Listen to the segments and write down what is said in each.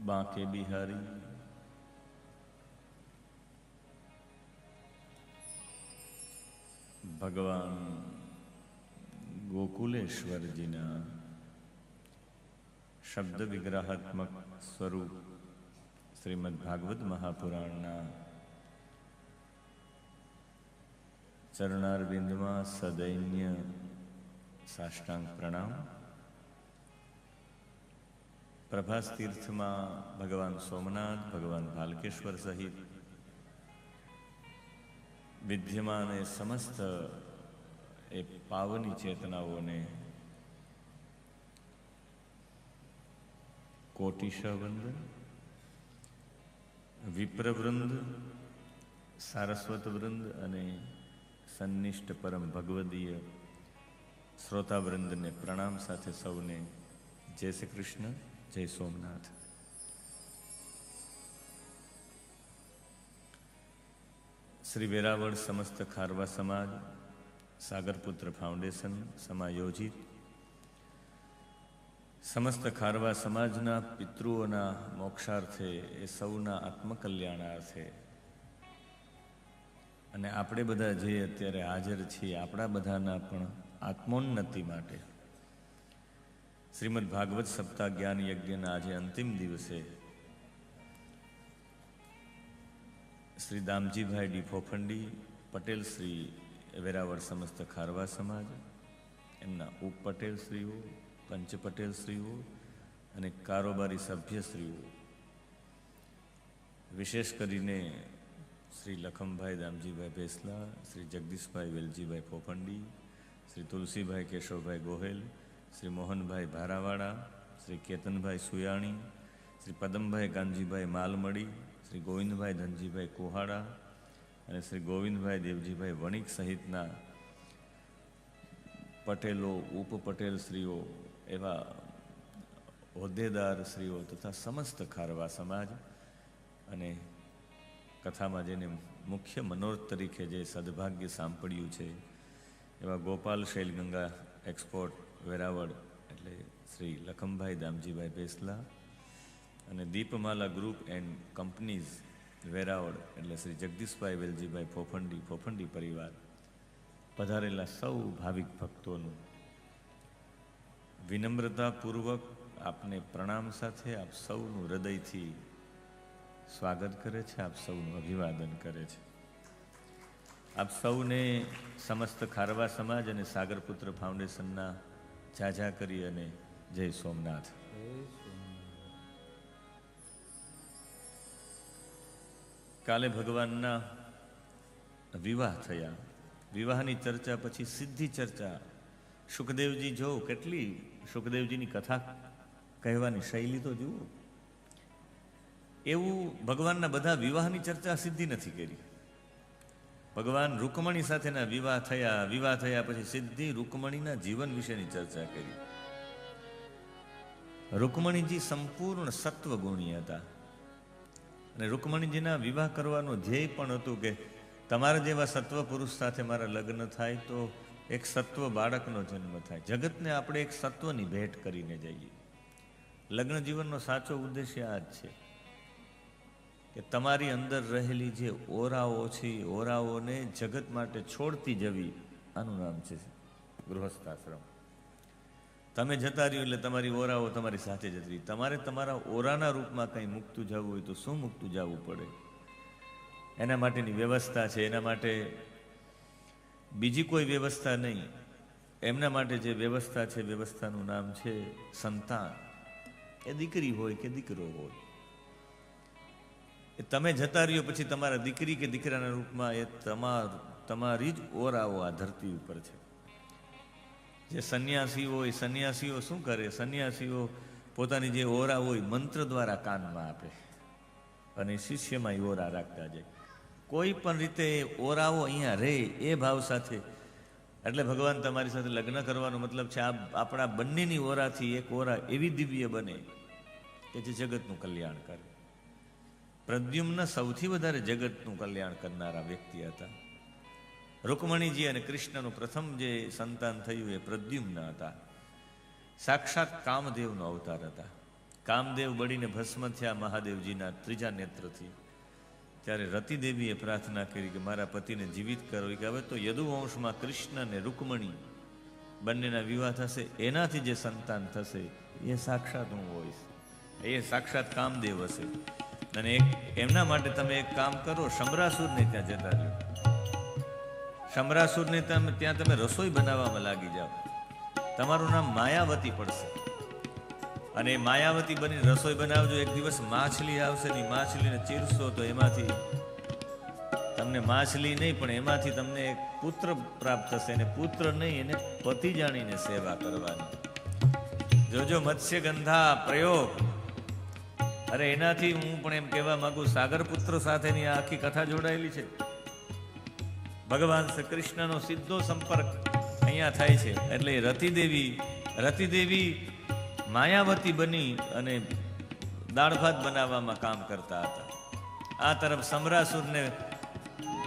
बांके बिहारी भगवान गोकुलेश्वर जीना शब्द विग्रहात्मक स्वरूप श्रीमद्भागवत महापुराणना चरणारविंद में सदैन्य साष्टांग प्रणाम। प्रभास तीर्थ में भगवान सोमनाथ, भगवान भालकेश्वर सहित विद्यमान समस्त ए पावनी चेतनाओं ने कोटिशः वंदन। विप्रवृंद, सारस्वत वृंद अने सन्निष्ठ परम भगवदीय श्रोतावृंद ने प्रणाम साथे सौने जय श्री कृष्ण, जय सोमनाथ। श्री वेरावल समस्त खारवा समाज, सागरपुत्र फाउंडेशन समायोजित समस्त खारवा समाजना पितृओना मोक्षार्थे ए सौना आत्मकल्याणार्थे अने आपणे बधा जे अत्यारे हाजर छीए आपणा बधाना पण आत्मोन्नति माटे श्रीमद् भागवत सप्ताह ज्ञान यज्ञना आज अंतिम दिवसे श्री दामजी भाई डी फोफंडी, पटेल श्री वेरावल समस्त खारवा समाज, एमना उप पटेल श्रीओ, पंच पटेल श्रीओ अने कारोबारी सभ्य श्रीओ, विशेष करीने श्री लखमभाई दामजीभाई भेसला, श्री जगदीशभाई वेलजीभाई फोफंडी, श्री तुलसीभाई केशवभाई गोहेल, श्री मोहनभाई भारावाड़ा, श्री केतनभाई सुयाणी, श्री पदमभाई गांधीभाई मालमड़ी, श्री गोविंदभाई धनजीभाई कोहाड़ा और श्री गोविंदभाई देवजीभाई वणिक सहितना पटेलों, उप पटेल श्रीओ एवा होद्देदार श्रीओ तथा समस्त खारवा समाज अने कथा में जेने मुख्य मनोरथ तरीके जे सद्भाग्य सांपड्युं छे एवा गोपाल शैलगंगा एक्सपोर्ट वेरावल एटले श्री लखमभाई दामजीभाई भेसला अने दीपमाला ग्रुप एंड कंपनीज वेरावल एटले श्री जगदीशभाई वेलजीभाई फोफंडी परिवार पधारेला सौ भाविक भक्तों विनम्रतापूर्वक आपने प्रणाम साथे आप सौनु हृदयथी स्वागत करे छे, आप सौनु अभिवादन करे छे। आप सौने समस्त खारवा समाज अने सागरपुत्र फाउंडेशनना जाजा करी अने जय सोमनाथ। काले भगवानना विवाह थया, विवाहनी चर्चा पछी सिद्धि चर्चा। सुखदेवजी जो केटली सुखदेवजीनी कथा कहेवानी शैली तो जुओ। एवं भगवानना बधा विवाहनी चर्चा सिद्धि नथी करी। भगवान रुक्मणी साथेना विवाह थया पछी सिद्धि रुक्मणीना जीवन विशेनी चर्चा करी। रुक्मणीजी संपूर्ण सत्वगुणी हता અને રૂકમણીજીના વિવાહ કરવાનો ધ્યેય પણ હતું કે તમારા જેવા સત્વ પુરુષ સાથે મારા લગ્ન થાય તો એક સત્વ બાળકનો જન્મ થાય। જગતને આપણે એક સત્વની ભેટ કરીને જઈએ। લગ્ન જીવનનો સાચો ઉદ્દેશ્ય આ જ છે કે તમારી અંદર રહેલી જે ઓરાઓ છે ઓરાઓને જગત માટે છોડતી જવી, આનું નામ છે ગૃહસ્થાશ્રમ। તમે જતા રહ્યો એટલે તમારી ઓરાઓ તમારી સાથે જતી રહી। તમારે તમારા ઓરાના રૂપમાં કંઈ મૂકતું જવું હોય તો શું મૂકતું જવું પડે, એના માટેની વ્યવસ્થા છે। એના માટે બીજી કોઈ વ્યવસ્થા નહીં, એમના માટે જે વ્યવસ્થા છે વ્યવસ્થાનું નામ છે સંતાન। એ દીકરી હોય કે દીકરો હોય, એ તમે જતા રહ્યો પછી તમારા દીકરી કે દીકરાના રૂપમાં એ તમારી જ ઓરાઓ આ ધરતી ઉપર છે। જે સન્યાસીઓ હોય, સન્યાસીઓ શું કરે, સન્યાસીઓ પોતાની જે ઓરા હોય મંત્ર દ્વારા કાનમાં આપે અને શિષ્યમાં ઓરા રાખતા જાય। કોઈ પણ રીતે ઓરાઓ અહીંયા રહે એ ભાવ સાથે। એટલે ભગવાન તમારી સાથે લગ્ન કરવાનો મતલબ છે આપણા બંનેની ઓરાથી એક ઓરા એવી દિવ્ય બને કે જે જગતનું કલ્યાણ કરે। પ્રદ્યુમ્ન સૌથી વધારે જગતનું કલ્યાણ કરનારા વ્યક્તિ હતા। रुक्मणीजी और कृष्णनु प्रथम जे संतान थयुं ए प्रद्युम्न हता। साक्षात कामदेवनो अवतार हता। કામદેવ બળીને ભસ્મ થયા મહાદેવજીના ત્રીજા નેત્રથી, ત્યારે રતિદેવીએ પ્રાર્થના કરી કે મારા પતિને જીવિત કરો. કે હવે તો યદુવંશમાં કૃષ્ણ અને રૂકમણી બંનેના વિવાહ થશે, એનાથી જે સંતાન થશે એ સાક્ષાત હું હોઈશ, એ સાક્ષાત કામદેવ હશે. અને એમના માટે તમે એક કામ કરો, શંભરાસુરને ત્યાં જતા રહ્યો. શંભરાસુરને ત્યાં તમે રસોઈ બનાવવામાં લાગી જાઓ. તમારું નામ માયાવતી પડશે અને માયાવતી બની રસોઈ બનાવજો. એક દિવસ માછલી આવશે ને, માછલીને ચીરશો તો એમાંથી તમને માછલી નહીં પણ એમાંથી તમને એક પુત્ર પ્રાપ્ત થશે, અને પુત્ર નહીં એને પતિ જાણીને સેવા કરવાની. જોજો મત્સ્ય ગંધા પ્રયોગ. અરે એનાથી હું પણ એમ કહેવા માંગુ, સાગર પુત્ર સાથેની આ આખી કથા જોડાયેલી છે. ભગવાન શ્રી કૃષ્ણનો સીધો સંપર્ક અહીંયા થાય છે. એટલે રતિદેવી માયાવતી બની અને દાળ ભાત બનાવવામાં કામ કરતા હતા. આ તરફ સમરાસુરને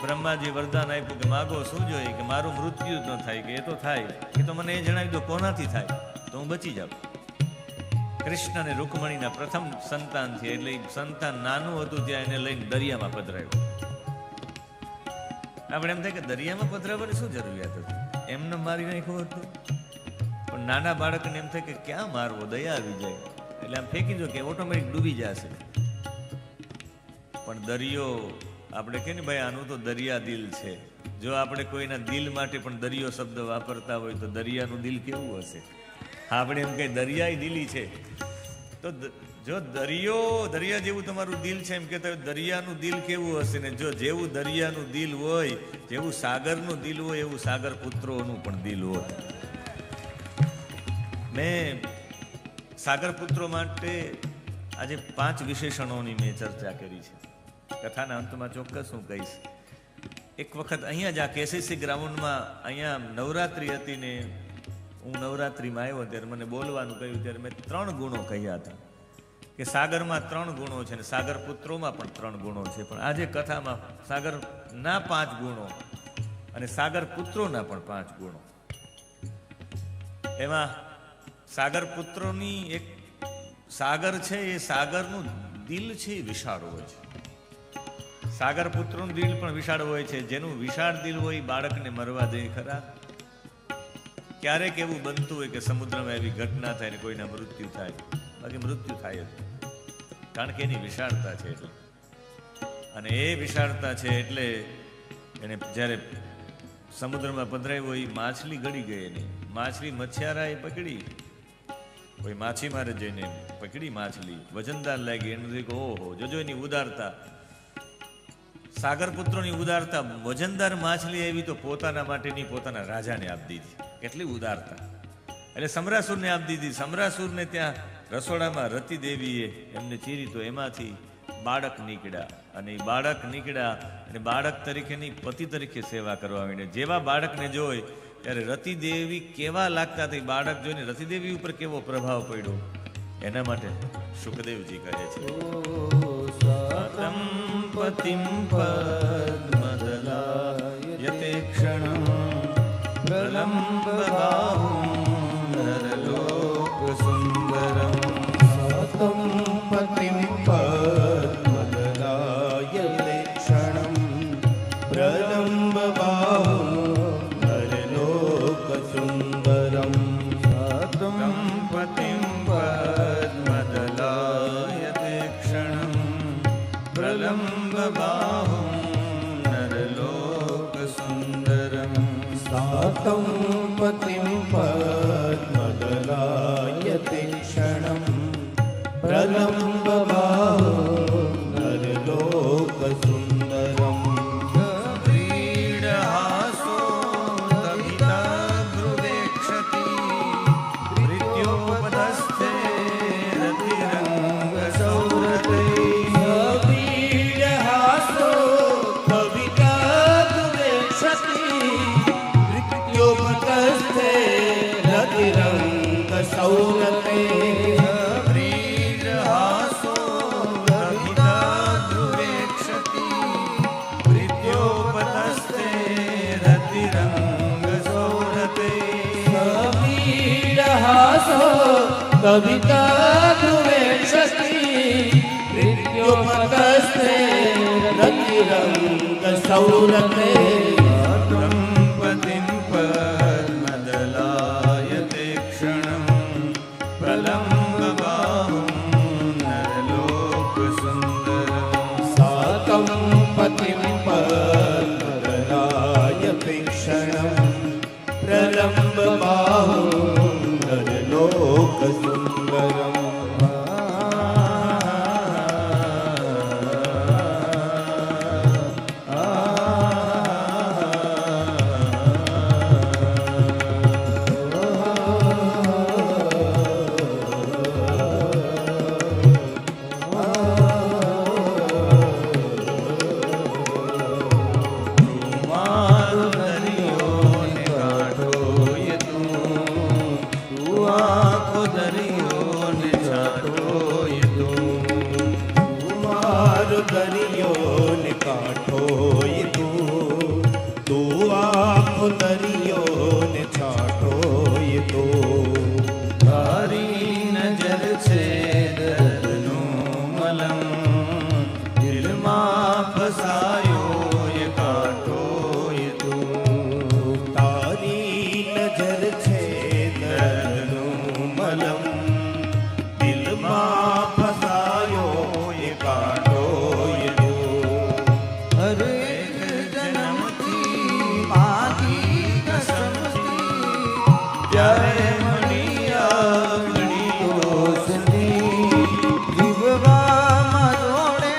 બ્રહ્માજી વરદાન આપ્યું કે માગો શું જોઈએ, કે મારું મૃત્યુ ન થાય. કે એ તો થાય, એ તો મને એ જણાવી દો કોનાથી થાય તો હું બચી જાઉં. કૃષ્ણ અને રૂકમણીના પ્રથમ સંતાન છે. એટલે સંતાન નાનું હતું ત્યાં એને લઈને દરિયામાં પધરાવ્યું. આપણે એમ થાય કે દરિયામાં પધરાવવાની શું જરૂરિયાત હતી, એમને મારી નાખ્યું હતું. પણ નાના બાળકને એમ થાય કે ક્યાં મારવો, દયા આવી જાય એટલે આમ ફેંકી દો કે ઓટોમેટિક ડૂબી જશે. પણ દરિયો, આપણે કે ને ભાઈ આનું તો દરિયા દિલ છે. જો આપણે કોઈના દિલ માટે પણ દરિયો શબ્દ વાપરતા હોય તો દરિયાનું દિલ કેવું હશે. આપણે એમ કઈ દરિયાઈ દિલી છે, તો જો દરિયા જેવું તમારું દિલ છે એમ કહેતા હોય, દરિયાનું દિલ કેવું હશે. ને જો જેવું દરિયાનું દિલ હોય, જેવું સાગરનું દિલ હોય, એવું સાગર પુત્રોનું પણ દિલ હોય. મેં સાગર પુત્રો માટે આજે 5 વિશેષણોની મેં ચર્ચા કરી છે. કથાના અંતમાં ચોક્કસ હું કહીશ. એક વખત અહીંયા જ આ કેસીસી ગ્રાઉન્ડમાં અહીંયા નવરાત્રિ હતી ને હું નવરાત્રિમાં આવ્યો ત્યારે મને બોલવાનું કહ્યું, ત્યારે મેં 3 ગુણો કહ્યા હતા કે સાગરમાં 3 ગુણો છે ને સાગર પુત્રોમાં પણ 3 ગુણો છે. પણ આજે કથામાં સાગરના 5 ગુણો અને સાગર પુત્રોના પણ 5 ગુણો. એમાં સાગર પુત્રોની એક સાગર છે, એ સાગરનું દિલ છે એ વિશાળ હોય છે. સાગર પુત્રનું દિલ પણ વિશાળ હોય છે. જેનું વિશાળ દિલ હોય બાળકને મરવા દે ખરા? ક્યારેક એવું બનતું હોય કે સમુદ્રમાં એવી ઘટના થાય ને કોઈના મૃત્યુ થાય, બાકી મૃત્યુ થાય જ, કારણ કે એની વિશાળતા છે. એટલે અને એ વિશાળતા છે એટલે એને જ્યારે સમુદ્રમાં પધરાવ્યો એ માછલી ગળી ગઈ. એની માછલી મચ્છિયારાએ પકડી, કોઈ માછીમારે જઈને પકડી માછલી, વજનદાર લાગી. એને કે ઓહો, જોજો એની ઉદારતા, સાગર પુત્રોની ઉદારતા. વજનદાર માછલી એવી તો પોતાના માટેની પોતાના રાજાને આપી દીધી, કેટલી ઉદારતા. એટલે સમરાસુરને આપી દીધી. સમરાસુરને ત્યાં રસોડામાં રતિદેવીએ એમને ચીરી તો એમાંથી બાળક નીકળ્યા. અને એ બાળક નીકળ્યા અને બાળક તરીકેની પતિ તરીકે સેવા કરવા માંડ્યા. જેવા બાળકને જોઈ ત્યારે રતિદેવી કેવા લાગતા હતા, બાળક જોઈને રતિદેવી ઉપર કેવો પ્રભાવ પડ્યો. એના માટે સુખદેવજી કહે છે, પતિમ પદ્મદલાયતે ક્ષણમ પ્રલંબ બાહું નરલોક સુંદરમ. સતમ પતિમ પદ્મદલાયતે ક્ષણમ પ્રલંબ બાહું નરલોક સુંદરમ. સતમ પતિમ પદ્મદલાયતે ક્ષણમ પ્રલંબ બાહું નરલોક સુંદરમ. સાતમ પતિમ પદ્મદલાયતે ક્ષણમ પ્રલંબ બાહું નરલોક સુંદરમ. ક્રીડહાસો તવિતા ધ્રુવેક્ષતિ મૃત્યોપદસ્થે રતિરંગ સૌરતે. સૌરતે પ્રીડહાસો તવિતા ધ્રુવેક્ષતિ મૃત્યોપદસ્થે રતિરંગ સૌરતે. કવિતા ધ્રુવેક્ષ રંગ સૌરતે દંપતિમ પદ્મદલાયતે ક્ષણમ પ્રલંબ બાહું નરલોક સુંદરમ સાતમ પતિમ પદ્મદલાયતે ક્ષણમ પ્રલંબ બાહું નરલોક સુંદરમ દરિયોને કાંઠોય તું તું આખો દરિયોને છાંટોય તું તારી નજર છે દર્દનું મલમ દિલમાં ફસાયો એ કાંઠો એ તું તારી નજર છે દર્દનું મલમ દિલમાં ફસાયો એ કાંઠો ત્યારે મણિયા ઘણી રોશની જીવવામાં જોડે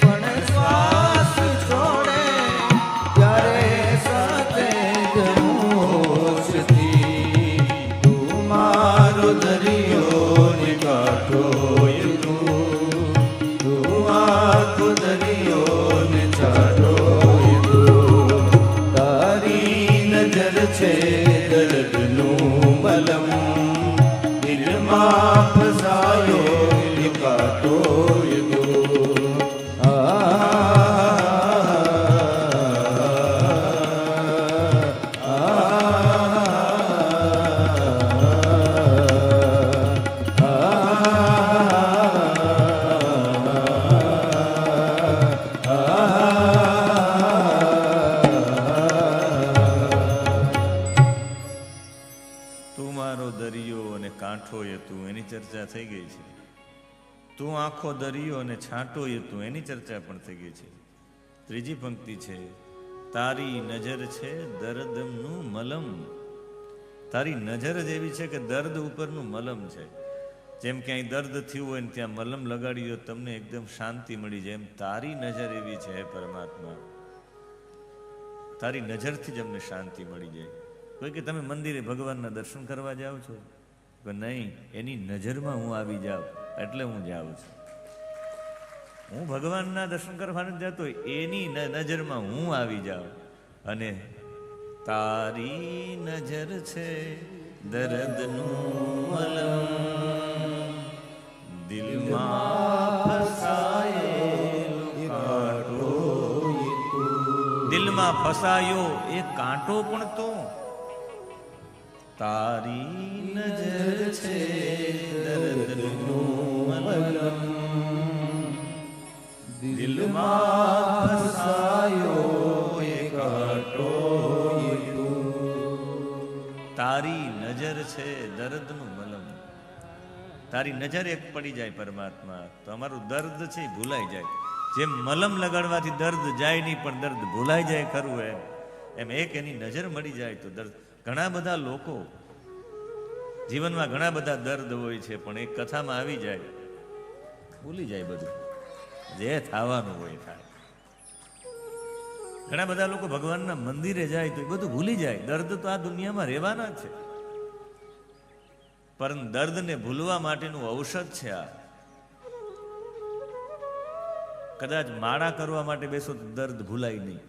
પણ શ્વાસ છોડે ત્યારે સાથે જનોષથી તું મારો દરિયો ને કાંઠો તું આખો દરિયો ને છાંટો તારી નજર છે મલમ દિલમાં ફસાયો કાંટો ચર્ચા થઈ ગઈ છે. તું આખો દરિયો અને છાંટો એ તું એની ચર્ચા પણ થઈ ગઈ છે. ત્રીજી પંક્તિ છે તારી નજર છે દર્દનું મલમ. તારી નજર જ એવી છે કે દર્દ ઉપરનું મલમ છે. જેમ કે અહીં દર્દ થયું હોય ને ત્યાં મલમ લગાડી દો તમને એકદમ શાંતિ મળી જાય, એમ તારી નજર એવી છે પરમાત્મા, તારી નજરથી જ અમને શાંતિ મળી જાય. કોઈ કે તમે મંદિરે ભગવાનના દર્શન કરવા જાઓ છો? નહીં, એની નજરમાં હું આવી જાઉં એટલે હું જાઉં છું. હું ભગવાનના દર્શન કરવા નથી જતો, એની નજરમાં હું આવી જાઉં. અને તારી નજર છે દર્દનું મલમ દિલમાં ફસાયેલો કાંટો. દિલમાં ફસાયો એ કાંટો પણ તો તારી નજર છે દર્દનું મલમ દિલમાં ફસાયો એ કાંટો. તારી નજર છે દર્દનું મલમ. તારી નજર એક પડી જાય પરમાત્મા તો અમારું દર્દ છે એ ભૂલાઈ જાય. જેમ મલમ લગાડવાથી દર્દ જાય નહીં પણ દર્દ ભૂલાઈ જાય ખરું એમ એક એની નજર મળી જાય તો દર્દ. ઘણા બધા લોકો જીવનમાં ઘણા બધા દર્દ હોય છે પણ એક કથામાં આવી જાય ભૂલી જાય બધું, જે થવાનું હોય થાય. ઘણા બધા લોકો ભગવાનના મંદિરે જાય તો એ બધું ભૂલી જાય. દર્દ તો આ દુનિયામાં રહેવાના છે, પરંતુ દર્દને ભૂલવા માટેનું ઔષધ છે આ. કદાચ માળા કરવા માટે બેસો તો દર્દ ભૂલાય નહીં.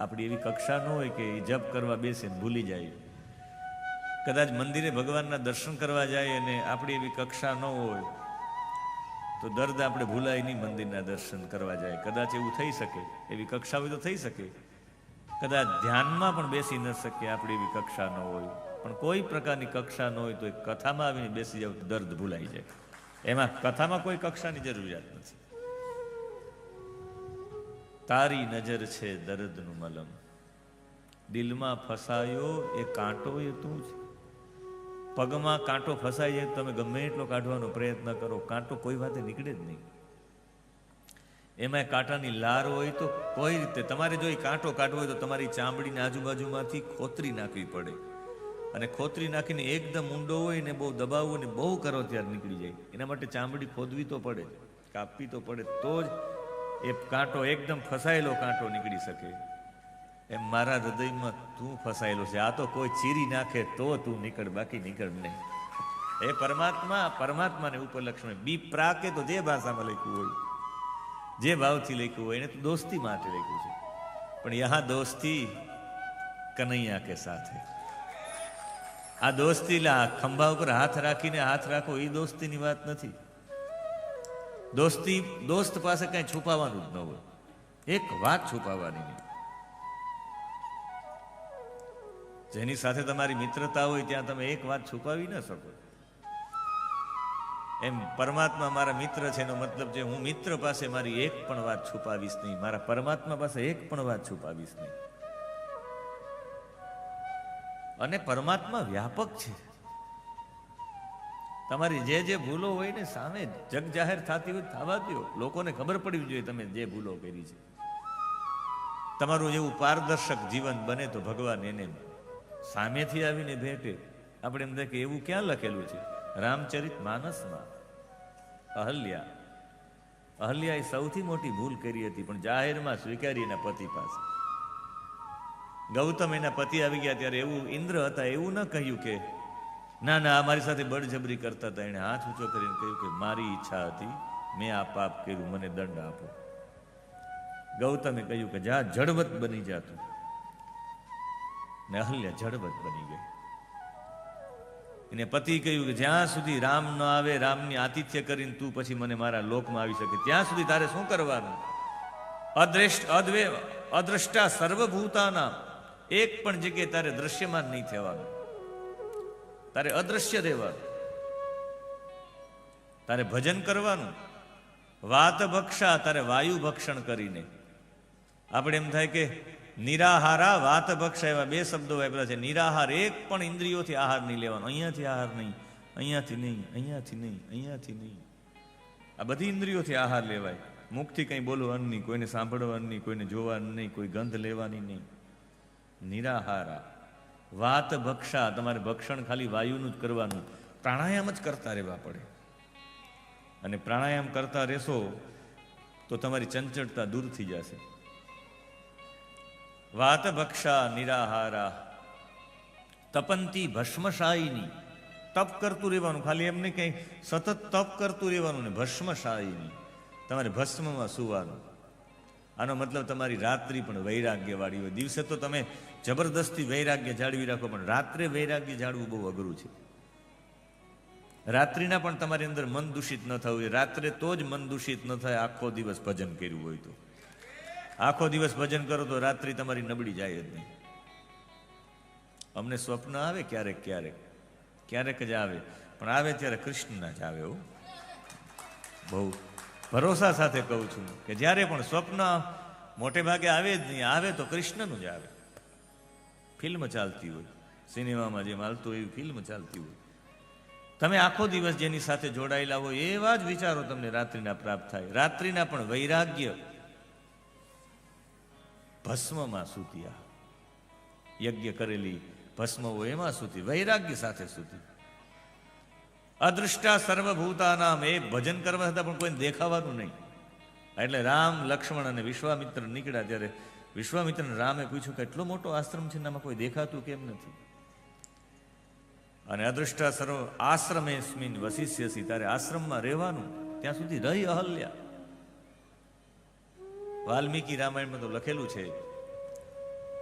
આપણી એવી કક્ષા ન હોય કે જપ કરવા બેસે ભૂલી જાય. કદાચ મંદિરે ભગવાનના દર્શન કરવા જાય અને આપણી એવી કક્ષા ન હોય તો દર્દ આપણે ભૂલાય નહીં. મંદિરના દર્શન કરવા જાય કદાચ એવું થઈ શકે, એવી કક્ષા હોય તો થઈ શકે. કદાચ ધ્યાનમાં પણ બેસી ન શકે, આપણી એવી કક્ષા ન હોય. પણ કોઈ પ્રકારની કક્ષા ન હોય તો એક કથામાં આવીને બેસી જાવ તો દર્દ ભૂલાઈ જાય. એમાં કથામાં કોઈ કક્ષાની જરૂરિયાત નથી. તારી નજર છે દર્દનું મલમ, દિલમાં ફસાયો એ કાંટો એ તું છે. પગમાં કાંટો ફસાઈ જાય તમે ગમે એટલો કાઢવાનો પ્રયત્ન કરો, કાંટો કોઈ વાતે નીકળે જ નહીં. એમાં કાંટાની લાર હોય તો કોઈ રીતે તમારે જો એ કાંટો કાઢવો હોય તો તમારી ચામડીની આજુબાજુમાંથી ખોતરી નાખવી પડે, અને ખોતરી નાખીને એકદમ ઊંડો હોય ને બહુ દબાવવું ને બહુ કરો ત્યારે નીકળી જાય. એના માટે ચામડી ખોદવી તો પડે, કાપવી તો પડે, તો જ એ કાંટો એકદમ ફસાયેલો કાંટો નીકળી શકે. એમ મારા હૃદયમાં તું ફસાયેલો છે, આ તો કોઈ ચીરી નાખે તો તું નીકળ, બાકી નીકળ નહીં. એ પરમાત્માને ઉપલક્ષણ બી પ્રાકે તો જે ભાષામાં લખ્યું હોય, જે ભાવથી લખ્યું હોય એને તો દોસ્તી માટે લખ્યું છે. પણ યહાં દોસ્તી કનૈયા કે સાથે. આ દોસ્તી ખંભા ઉપર હાથ રાખીને હાથ રાખો એ દોસ્તીની વાત નથી. દોસ્તી દોસ્ત પાસે કઈ છુપાવવાનું જ ન હોય, એક વાત છુપાવવાની નહીં. જેની સાથે તમારી મિત્રતા હોય ત્યાં તમે એક વાત છુપાવી ન શકો. એમ પરમાત્મા મારા મિત્ર છે એનો મતલબ છે હું મિત્ર પાસે મારી એક પણ વાત છુપાવીશ નહીં, મારા પરમાત્મા પાસે એક પણ વાત છુપાવીશ નહીં. અને પરમાત્મા વ્યાપક છે. તમારી જે ભૂલો હોય ને સામે જગ જાહેર થતી હોય થવા દો, લોકોને ખબર પડવી જોઈએ તમે જે ભૂલો કરી છે. તમારું એવું પારદર્શક જીવન બને તો ભગવાન એને સામેથી આવીને ભેટે. આપણે એમ થાય કે એવું ક્યાં લખેલું છે? રામચરિત માનસમાં અહલ્યાએ સૌથી મોટી ભૂલ કરી હતી, પણ જાહેરમાં સ્વીકારી એના પતિ પાસે. ગૌતમ એના પતિ આવી ગયા ત્યારે એવું ઇન્દ્ર હતા એવું ન કહ્યું કે ના ના મારી સાથે બળજબરી કરતા હતા. એને હાથ ઊંચો કરીને કહ્યું કે મારી ઈચ્છા હતી, મેં આ પાપ કર્યું, મને દંડ આપો. ગૌતમે કહ્યું કે જા જડવત બની જાતું, ને અહલ્યા જડવત બની ગઈ. એને પતિ કહ્યું કે જ્યાં સુધી રામ ન આવે, રામની આતિથ્ય કરીને તું પછી મને મારા લોકમાં આવી શકે ત્યાં સુધી તારે શું કરવાનું? અદ્રષ્ટા સર્વભૂતાના, એક પણ જગ્યાએ તારે દ્રશ્યમાન નહીં થવાનું, તારે અદ્રશ્ય રહેવાનું, તારે ભજન કરવાનું. વાત ભક્ષા, તારે વાયુ ભક્ષણ કરીને. આપણે એમ થાય કે નિરાહારા વાત ભક્ષા, એવા બે શબ્દો વાપર્યા છે. નિરાહાર, એક પણ ઇન્દ્રિયોથી આહાર નહીં લેવાનો. અહીંયાથી આહાર નહીં, અહીંયાથી નહીં, અહીંયાથી નહીં, અહીંયાથી નહીં. આ બધી ઇન્દ્રિયોથી આહાર લેવાય. મુખથી કંઈ બોલવાનું નહીં, કોઈને સાંભળવાનું નહીં, કોઈને જોવાનું નહીં, કોઈ ગંધ લેવાની નહીં. નિરાહારા વાત ભક્ષા, તમારે ભક્ષણ ખાલી વાયુનું જ કરવાનું. પ્રાણાયામ જ કરતા રહેવા પડે. અને પ્રાણાયામ કરતા રહેશો તો તમારી ચંચળતા દૂર થઈ જશે. વાત ભક્ષા નિરાહારા તપંતી ભસ્મશાયિની, તપ કરતું રહેવાનું. ખાલી એમને કંઈ સતત તપ કરતું રહેવાનું ને. ભસ્મશાયિની, તમારે ભસ્મમાં સુવાનું. આનો મતલબ તમારી રાત્રિ પણ વૈરાગ્ય વાળી હોય. દિવસે તો તમે જબરદસ્તી વૈરાગ્ય જાળવી રાખો, પણ રાત્રે વૈરાગ્ય જાળવું બહુ અઘરું છે. રાત્રિના પણ તમારી અંદર મન દૂષિત ન થવું જોઈએ. રાત્રે તો જ મન દૂષિત ન થાય આખો દિવસ ભજન કર્યું હોય તો. આખો દિવસ ભજન કરો તો રાત્રિ તમારી નબળી જાય જ નહીં. અમને સ્વપ્ન આવે ક્યારેક ક્યારેક, ક્યારેક જ આવે, પણ આવે ત્યારે કૃષ્ણના જ આવે. એવું બહુ ભરોસા સાથે કહું છું કે જ્યારે પણ સ્વપ્ન મોટે ભાગે આવે જ નહીં, આવે તો કૃષ્ણનું જ આવે. ફિલ્મ ચાલતી હોય, સિનેમામાં જેમ હાલતું એવી ફિલ્મ ચાલતી હોય. તમે આખો દિવસ જેની સાથે જોડાયેલા હોય એવા જ વિચારો તમને રાત્રિના પ્રાપ્ત થાય. રાત્રિના પણ વૈરાગ્ય ભસ્મમાં સૂતી, આ યજ્ઞ કરેલી ભસ્મ હોય એમાં સૂતી, વૈરાગ્ય સાથે સૂતી. અદૃષ્ટા સર્વભૂતાનામ, એ ભજન કરવા હતા પણ કોઈને દેખાવાનું નહીં. એટલે રામ, લક્ષ્મણ અને વિશ્વામિત્ર નીકળ્યા ત્યારે વિશ્વામિત્રને રામે પૂછ્યું કે એટલો મોટો આશ્રમ છે, આમાં કોઈ દેખાતું કેમ નથી? અને અદૃષ્ટા સર્વ આશ્રમેસ્મિન વસિષ્યસી, તારે આશ્રમમાં રહેવાનું. ત્યાં સુધી રહી અહલ્યા. વાલ્મીકી રામાયણમાં તો લખેલું છે.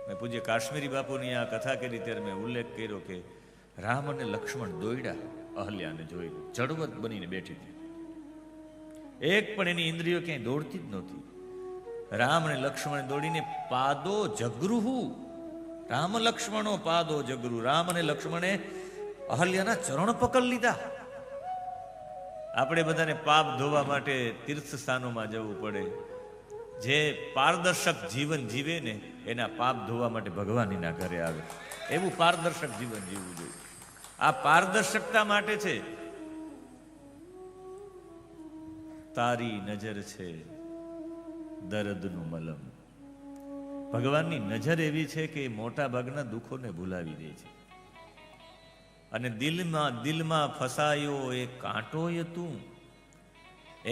મેં પૂજ્ય કાશ્મીરી બાપુની આ કથા કરી ત્યારે મેં ઉલ્લેખ કર્યો કે રામ અને લક્ષ્મણ દોડ્યા અહલ્યાને જોઈ, જડવત બનીને બેઠી હતી. એક પણ એની ઇન્દ્રિયો ક્યાંય દોડતી જ નહોતી. રામ અને લક્ષ્મણ દોડીને પાદો જગૃહુ, રામ લક્ષ્મણો પાદો જગૃહુ, રામ અને લક્ષ્મણે અહલ્યાના ચરણ પકડ લીધા. આપણે બધાને પાપ ધોવા માટે તીર્થ સ્થાનોમાં જવું પડે, જે પારદર્શક જીવન જીવે ને એના પાપ ધોવા માટે ભગવાનના ઘરે આવે, એવું પારદર્શક જીવન જીવવું જોઈએ. આ પારદર્શકતા માટે છે. તારી નજર છે દર્દનું મલમ. ભગવાનની નજર એવી છે કે મોટા ભાગના દુઃખોને ભૂલાવી દે છે. અને દિલમાં ફસાયો એ કાંટોય તું.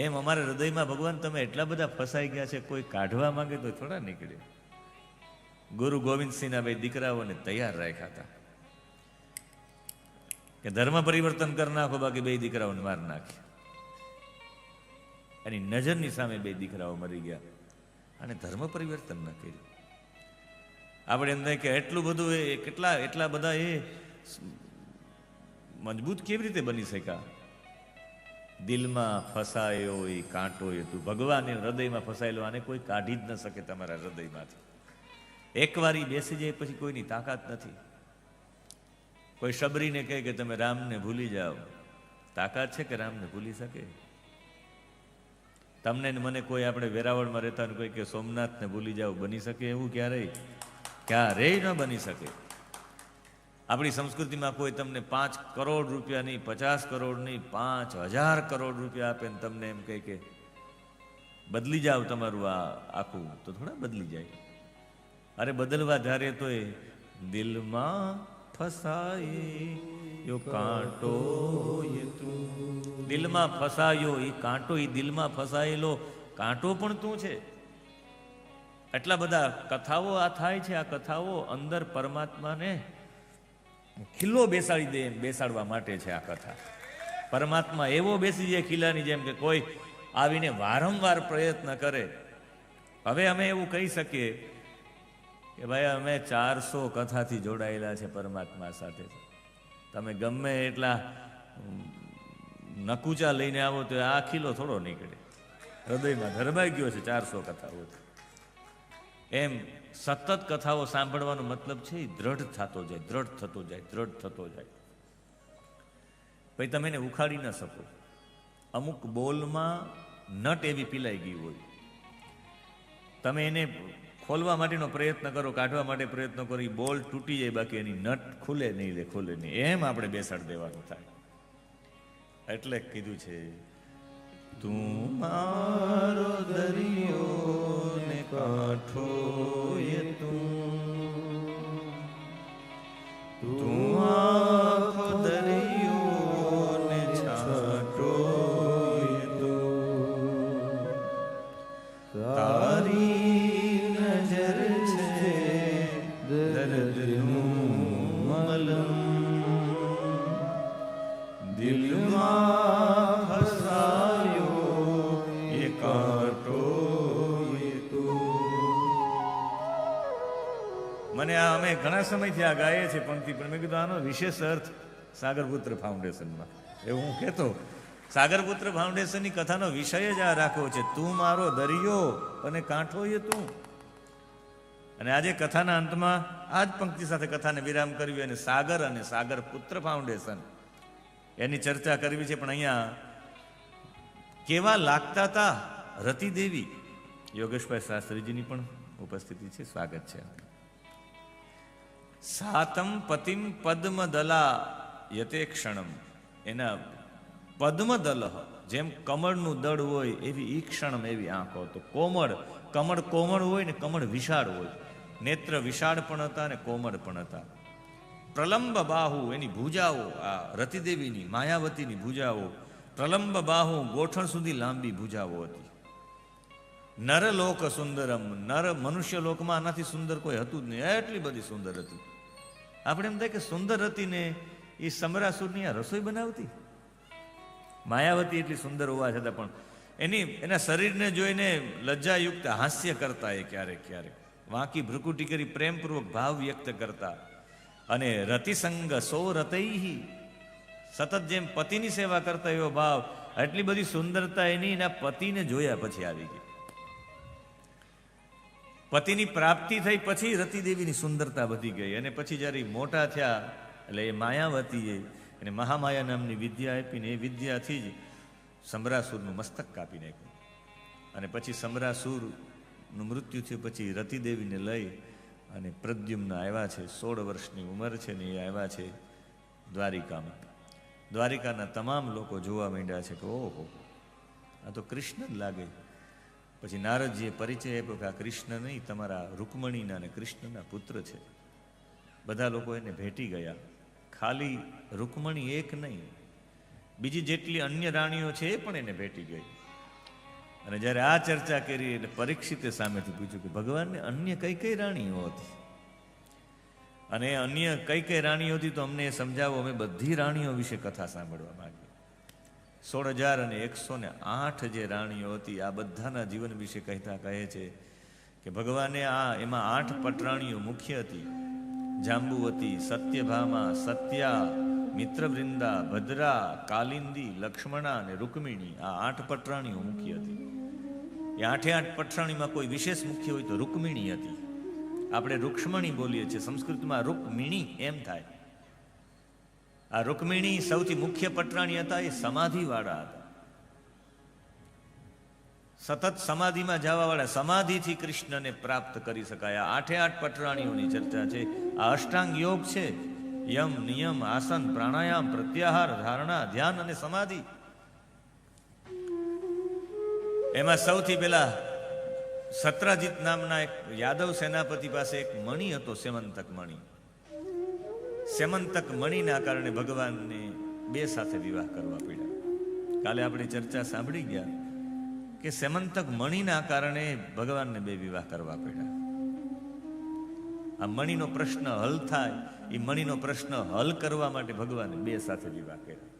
એમ અમારા હૃદયમાં ભગવાન તમે એટલા બધા ફસાઈ ગયા છે, કોઈ કાઢવા માંગે તો થોડા નીકળે. ગુરુ ગોવિંદસિંહના બે દીકરાઓને તૈયાર રાખ્યા હતા કે ધર્મ પરિવર્તન કરી નાખો, બાકી બે દીકરાઓને માર નાખ્યા. એની નજરની સામે બે દીકરાઓ મરી ગયા અને ધર્મ પરિવર્તન ન કર્યું. આપણે એમ થાય કે એટલું બધું એટલા બધા એ મજબૂત કેવી રીતે બની શક્યા? દિલમાં ફસાયો એ કાંટો એ તું. ભગવાન હૃદયમાં ફસાયેલો, આને કોઈ કાઢી જ ન શકે તમારા હૃદયમાંથી. એકવાર બેસી જાય પછી કોઈની તાકાત નથી. કોઈ શબરીને કહે કે તમે રામને ભૂલી જાઓ, તાકાત છે કે રામને ભૂલી શકે? તમને મને કોઈ આપણે વેરાવળમાં રહેતા કોઈ કે સોમનાથને ભૂલી જાઓ, બની શકે એવું? ક્યારેય ન બની શકે. આપણી સંસ્કૃતિમાં કોઈ તમને 5 કરોડ રૂપિયા નહીં, 50 કરોડ નહીં, 5000 કરોડ રૂપિયા આપે ને તમને એમ કહે કે બદલી જાઓ તમારું આ આખું, તો થોડા બદલી જાય. અરે બદલવા ધારે તો એ દિલમાં ફસાયો કાંટો એ તું. દિલમાં ફસાયો એ કાંટો, એ દિલમાં ફસાયેલો કાંટો પણ તું છે. એટલા બધા કથાઓ આ થાય છે. આ કથાઓ અંદર પરમાત્માને ખીલ્લો બેસાડવા માટે છે. આ કથા પરમાત્મા એવો બેસી જાય ખીલાની જેમ કે કોઈ આવીને વારંવાર પ્રયત્ન કરે. હવે અમે એવું કહી શકીએ કે ભાઈ અમે 400 કથાથી જોડાયેલા છે પરમાત્મા સાથે. તમે ગમે એટલા નકુચા લઈને આવો તો આ ખીલો થોડો નીકળે. હૃદયમાં ધરબાઈ ગયો છે 400 કથાઓ. એમ સતત કથાઓ સાંભળવાનો મતલબ છે દ્રઢ થતો જાય, દ્રઢ થતો જાય, દ્રઢ થતો જાય. પછી તમે એને ઉખાડી ન શકો. અમુક બોલમાં નટ એવી પીલાઈ ગઈ હોય, તમે એને ખોલવા માટેનો પ્રયત્ન કરો, કાઢવા માટે પ્રયત્ન કરો, એ બોલ તૂટી જાય, બાકી એની નટ ખુલે નહીં. એમ આપણે બેસાડી દેવાનું થાય. એટલે કીધું છે તું મારો દરિયો ને કાંઠો એ તું આખો દરિયો ને છાંટો એ તું. તારી નજર છે દર્દનું મલમ, દિલમાં ફસાયો એ કાંટો એ તું. મને આ અમે ઘણા સમયથી આ ગાઈએ છે પંક્તિ, પણ મેં કીધું આનો વિશેષ અર્થ સાગરપુત્ર ફાઉન્ડેશનમાં એવું હું કહેતો. સાગરપુત્ર ફાઉન્ડેશનની કથાનો વિષય જ આ રાખ્યો છે, તું મારો દરિયો અને કાંઠો એ તું. અને આજે કથાના અંતમાં આ જ પંક્તિ સાથે કથાને વિરામ કરવી અને સાગર અને સાગરપુત્ર ફાઉન્ડેશન એની ચર્ચા કરવી છે. પણ અહીંયા કેવા લાગતા હતા રતિદેવી? યોગેશભાઈ શાસ્ત્રીજીની પણ ઉપસ્થિતિ છે, સ્વાગત છે. સાતમ પતિમ પદ્મદલા યતે ક્ષણમ. એના પદ્મદલ જેમ કમળનું દળ હોય એવી ઈ ક્ષણમ એવી આંખો. તો કમળ કોમળ હોય ને કમળ વિશાળ હોય. નેત્ર વિશાળ પણ હતા અને કોમળ પણ હતા. પ્રલંબ બાહુ એની ભુજાઓ, આ રતિદેવીની માયાવતીની ભુજાઓ, પ્રલંબ બાહુ ગોઠણ સુધી લાંબી ભુજાઓ હતી. નરલોક સુંદરમ, નર મનુષ્ય લોકમાં આનાથી સુંદર કોઈ હતું જ નહીં, એટલી બધી સુંદર હતી. આપણે એમ થાય કે સુંદર હતી ને એ સમરાસુરની આ રસોઈ બનાવતી. માયાવતી એટલી સુંદર હોવા છતાં પણ એના શરીરને જોઈને લજ્જાયુક્ત હાસ્ય કરતા એ ક્યારેક વાંકી ભ્રુકુટી કરી પ્રેમપૂર્વક ભાવ વ્યક્ત કરતા. અને રતિસંગ સો રતૈહી, સતત જેમ પતિની સેવા કરતા એવો ભાવ. એટલી બધી સુંદરતા એના પતિને જોયા પછી આવી ગઈ. પતિની પ્રાપ્તિ થઈ પછી રતિદેવીની સુંદરતા વધી ગઈ. અને પછી જ્યારે મોટા થયા એટલે એ માયાવતીએ એને મહામાયા નામની વિદ્યા આપીને એ વિદ્યાથી જ સમરાસુરનું મસ્તક કાપી નાખ્યું. અને પછી સમરાસુર કૃષ્ણનું મૃત્યુ થયું પછી રતિદેવીને લઈ અને પ્રદ્યુમ્ન આવ્યા છે, 16 વર્ષની ઉંમર છે ને એ આવ્યા છે દ્વારિકામાં. દ્વારિકાના તમામ લોકો જોવા માંડ્યા છે કે ઓહો, આ તો કૃષ્ણ જ લાગે. પછી નારદજીએ પરિચય આપ્યો કે આ કૃષ્ણ નહીં, તમારા રૂકમણીના અને કૃષ્ણના પુત્ર છે. બધા લોકો એને ભેટી ગયા. ખાલી રૂકમણી એક નહીં, બીજી જેટલી અન્ય રાણીઓ છે એ પણ એને ભેટી ગઈ. અને જ્યારે આ ચર્ચા કરી એટલે પરીક્ષિતે સામેથી પૂછ્યું કે ભગવાનને અન્ય કઈ કઈ રાણીઓ હતી, અને અન્ય કઈ કઈ રાણીઓ હતી તો અમને એ સમજાવો, અમે બધી રાણીઓ વિશે કથા સાંભળવા માંગીએ. 16,108 જે રાણીઓ હતી આ બધાના જીવન વિશે કહેતા કહે છે કે ભગવાને એમાં 8 પટરાણીઓ મુખ્ય હતી. જાંબુવતી, સત્યભામા, સત્યા, મિત્રવૃંદા, ભદ્રા, કાલિંદી, લક્ષ્મણા અને રૂકમિણી, આ 8 પટરાણીઓ મુખ્ય હતી. એ 8 પટરાણીમાં કોઈ વિશેષ મુખ્ય હોય તો રૂકમિણી હતી. આપણે રૂક્ષ્મણી બોલીએ છીએ, સંસ્કૃતમાં રૂકમિણી એમ થાય. આ રૂકમિણી સૌથી મુખ્ય પટરાણી હતા. એ સમાધિવાળા હતા, સતત સમાધિમાં જવાવાળા, સમાધિથી કૃષ્ણને પ્રાપ્ત કરી શકાય. 8 પટરાણીઓની ચર્ચા છે. આ અષ્ટાંગ યોગ છે, યમ, નિયમ, આસન, પ્રાણાયામ, પ્રત્યાહાર, ધારણા, ધ્યાન અને સમાધિ. એમાં સૌથી પહેલા સત્રાજીત નામના એક યાદવ સેનાપતિ પાસે એક મણિ હતો, સેમંતક મણિ. સેમંતક મણિના કારણે ભગવાનને 2 સાથે વિવાહ કરવા પડ્યા. કાલે આપણે ચર્ચા સાંભળી ગયા કે સેમંતક મણિના કારણે ભગવાનને 2 વિવાહ કરવા પડ્યા. આ મણિનો પ્રશ્ન હલ થાય, એ મણિનો પ્રશ્ન હલ કરવા માટે ભગવાને 2 સાથે વિવાહ કર્યા.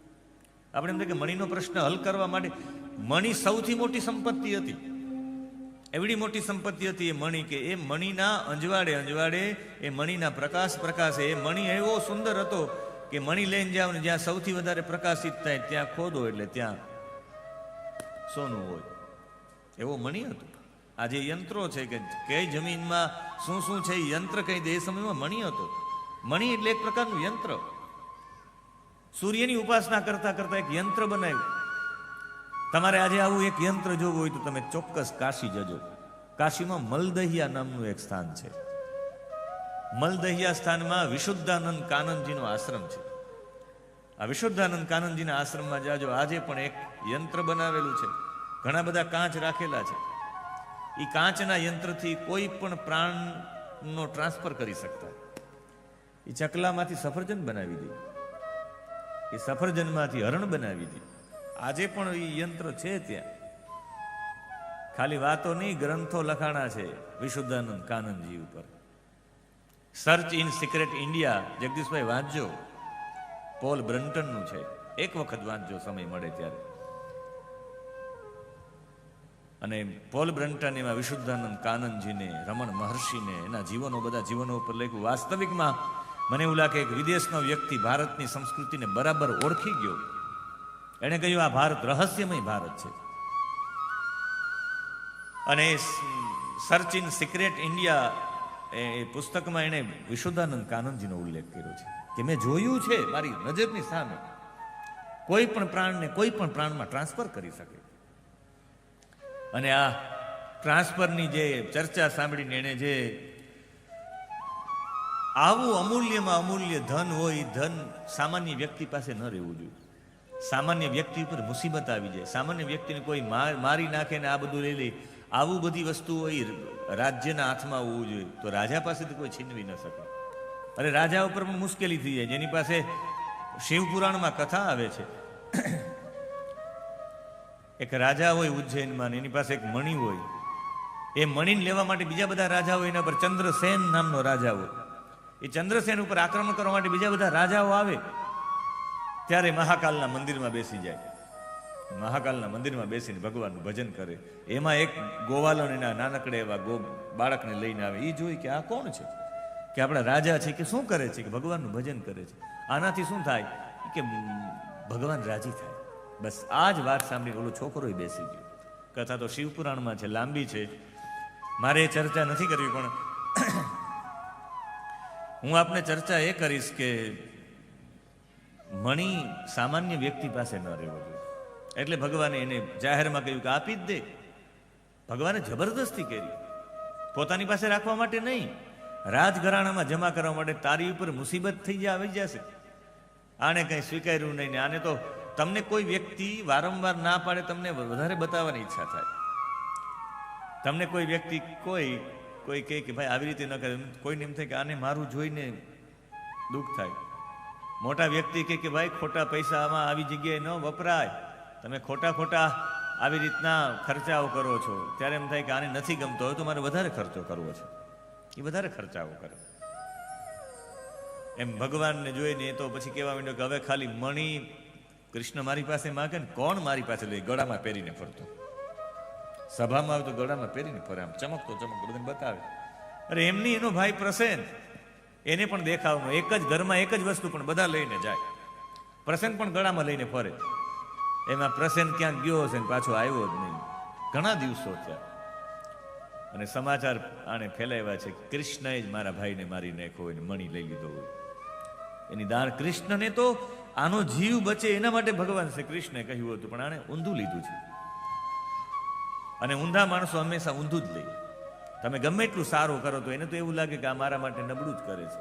આપણે એમ કે મણિનો પ્રશ્ન હલ કરવા માટે, મણિ સૌથી મોટી સંપત્તિ હતી. એવડી મોટી સંપત્તિ હતી એ મણિ કે એ મણિના અંજવાડે એ મણિના પ્રકાશે એ મણિ એવો સુંદર હતો કે મણિ લઈને જાવ ને જ્યાં સૌથી વધારે પ્રકાશિત થાય ત્યાં ખોદો એટલે ત્યાં સોનું હોય, એવો મણિ હતો. આ જે યંત્રો છે કે કઈ જમીનમાં શું શું છે એ યંત્ર કહી દે, એ સમયમાં મણિ હતો. મણિ એટલે એક પ્રકારનું યંત્ર. સૂર્યની ઉપાસના કરતા કરતા એક યંત્ર બનાવ્યું. તમારે આજે આવું એક યંત્ર જોવું હોય તો તમે ચોક્કસ કાશી જજો. કાશીમાં મલદહિયા નામનું એક સ્થાન છે. મલદહિયા સ્થાનમાં વિશુદ્ધાનંદ કાનંદજીનો આશ્રમ છે. આ વિશુદ્ધાનંદ કાનંદજીના આશ્રમમાં જાજો. આજે પણ એક યંત્ર બનાવેલું છે, ઘણા બધા કાંચ રાખેલા છે. એ કાંચના યંત્રથી કોઈ પણ પ્રાણનો ટ્રાન્સફર કરી શકતા. એ ચકલામાંથી સફરજન બનાવી દે, એ સફરજનમાંથી હરણ બનાવી દે. આજે પણ એ યંત્ર છે ત્યાં. ખાલી વાતો નહીં, ગ્રંથો લખાણા છે વિશુદ્ધાનંદ કાનંદજી ઉપર. Search in secret India, Jagdishbhai વાંચજો, પોલ બ્રન્ટનનું છે. એક વખત વાંચજો સમય મળે ત્યારે. અને પોલ બ્રન્ટન એમાં વિશુદ્ધાનંદ કાનંદજીને, રમણ મહર્ષિને, એના જીવનો, બધા જીવનો ઉપર લખ્યું. વાસ્તવિકમાં મને એવું લાગે કે વિદેશનો વ્યક્તિ ભારતની સંસ્કૃતિને બરાબર ઓળખી ગયો. એણે કહ્યું આ ભારત રહસ્યમય ભારત છે. અને સર્ચ ઇન સિક્રેટ ઇન્ડિયા એ પુસ્તકમાં એણે વિશુદ્ધાનંદ કાનંદજીનો ઉલ્લેખ કર્યો છે કે મેં જોયું છે મારી નજરની સામે, કોઈ પણ પ્રાણને કોઈ પણ પ્રાણમાં ટ્રાન્સફર કરી શકે. અને આ ટ્રાન્સફરની જે ચર્ચા સાંભળીને એણે જે આવું અમૂલ્યમાં અમૂલ્ય ધન હોય, ધન સામાન્ય વ્યક્તિ પાસે ન રહેવું જોઈએ. સામાન્ય વ્યક્તિ ઉપર મુસીબત આવી જાય, સામાન્ય વ્યક્તિને કોઈ મારી નાખે ને આ બધું લઈ લે, આવું બધી વસ્તુ હોય રાજ્યના હાથમાં હોવું જોઈએ. તો રાજા પાસેથી કોઈ છીનવી ન શકે. અરે રાજા ઉપર પણ મુશ્કેલી થઈ જાય. જેની પાસે શિવપુરાણમાં કથા આવે છે, એક રાજા હોય ઉજ્જૈનમાં, એની પાસે એક મણિ હોય. એ મણિને લેવા માટે બીજા બધા રાજા હોય, એના પર ચંદ્રસેન નામનો રાજા હોય. એ ચંદ્રસેન ઉપર આક્રમણ કરવા માટે બીજા બધા રાજાઓ આવે. ત્યારે મહાકાલના મંદિરમાં બેસી જાય. મહાકાલના મંદિરમાં બેસીને ભગવાનનું ભજન કરે. એમાં એક ગોવાલો એના નાનકડે એવા બાળકને લઈને આવે. એ જોઈ કે આ કોણ છે, કે આપણા રાજા છે કે શું કરે છે, કે ભગવાનનું ભજન કરે છે. આનાથી શું થાય કે ભગવાન રાજી થાય. બસ આ જ વાત સાંભળી ઓલો છોકરો બેસી ગયો. કથા તો શિવપુરાણમાં છે, લાંબી છે, મારે એ ચર્ચા નથી કરવી. પણ હું આપને ચર્ચા એ કરીશ કે મણિ સામાન્ય વ્યક્તિ પાસે ન રહેવો જોઈએ. એટલે ભગવાને એને જાહેરમાં કહ્યું કે આપી જ દે. ભગવાને જબરદસ્તી કરી. પોતાની પાસે રાખવા માટે નહીં, રાજઘરાણામાં જમા કરવા માટે. તારી ઉપર મુસીબત થઈ જાય, આવી જશે. આને કંઈ સ્વીકાર્યું નહીં ને આને તો તમને કોઈ વ્યક્તિ વારંવાર ના પાડે, તમને વધારે બતાવવાની ઈચ્છા થાય. તમને કોઈ વ્યક્તિ કોઈ કહે કે ભાઈ આવી રીતે ન કરે, કોઈને એમ થાય કે આને મારું જોઈને દુઃખ થાય. મોટા વ્યક્તિ કહે કે ભાઈ ખોટા પૈસા આમાં આવી જગ્યાએ ન વપરાય, તમે ખોટા આવી રીતના ખર્ચાઓ કરો છો. ત્યારે એમ થાય કે આને નથી ગમતો હોય તો મારે વધારે ખર્ચો કરવો છે, એ વધારે ખર્ચાઓ કરે. એમ ભગવાનને જોઈને એ તો પછી કહેવા માંડ્યો કે હવે ખાલી મણી કૃષ્ણ મારી પાસે માગે ને કોણ મારી પાસે લઈ ગળામાં પહેરીને ફરતો. સભામાં આવે તો ગળામાં પહેરીને ફરે, આમ ચમકતો બધાને બતાવે. અરે એમની એનો ભાઈ પ્રસેન, એને પણ દેખાવનો એક જ ઘરમાં એક જ વસ્તુ પણ બધા લઈને જાય. પ્રસેન પણ ગળામાં લઈને ફરે. એમાં પ્રસેન ક્યાંક ગયો હશે ને પાછો આવ્યો જ નહીં, ઘણા દિવસો થયા. અને સમાચાર આને ફેલાવ્યા છે કે કૃષ્ણએ જ મારા ભાઈને મારી નાખ્યો હોય ને મણી લઈ લીધો હોય. એની દાણ કૃષ્ણને તો આનો જીવ બચે એના માટે ભગવાન શ્રી કૃષ્ણે કહ્યું હતું, પણ આને ઊંધું લીધું છે. અને ઊંધા માણસો હંમેશા ઊંધું જ લે. તમે ગમે એટલું સારું કરો તો એને તો એવું લાગે કે આ મારા માટે નબળું જ કરે છે.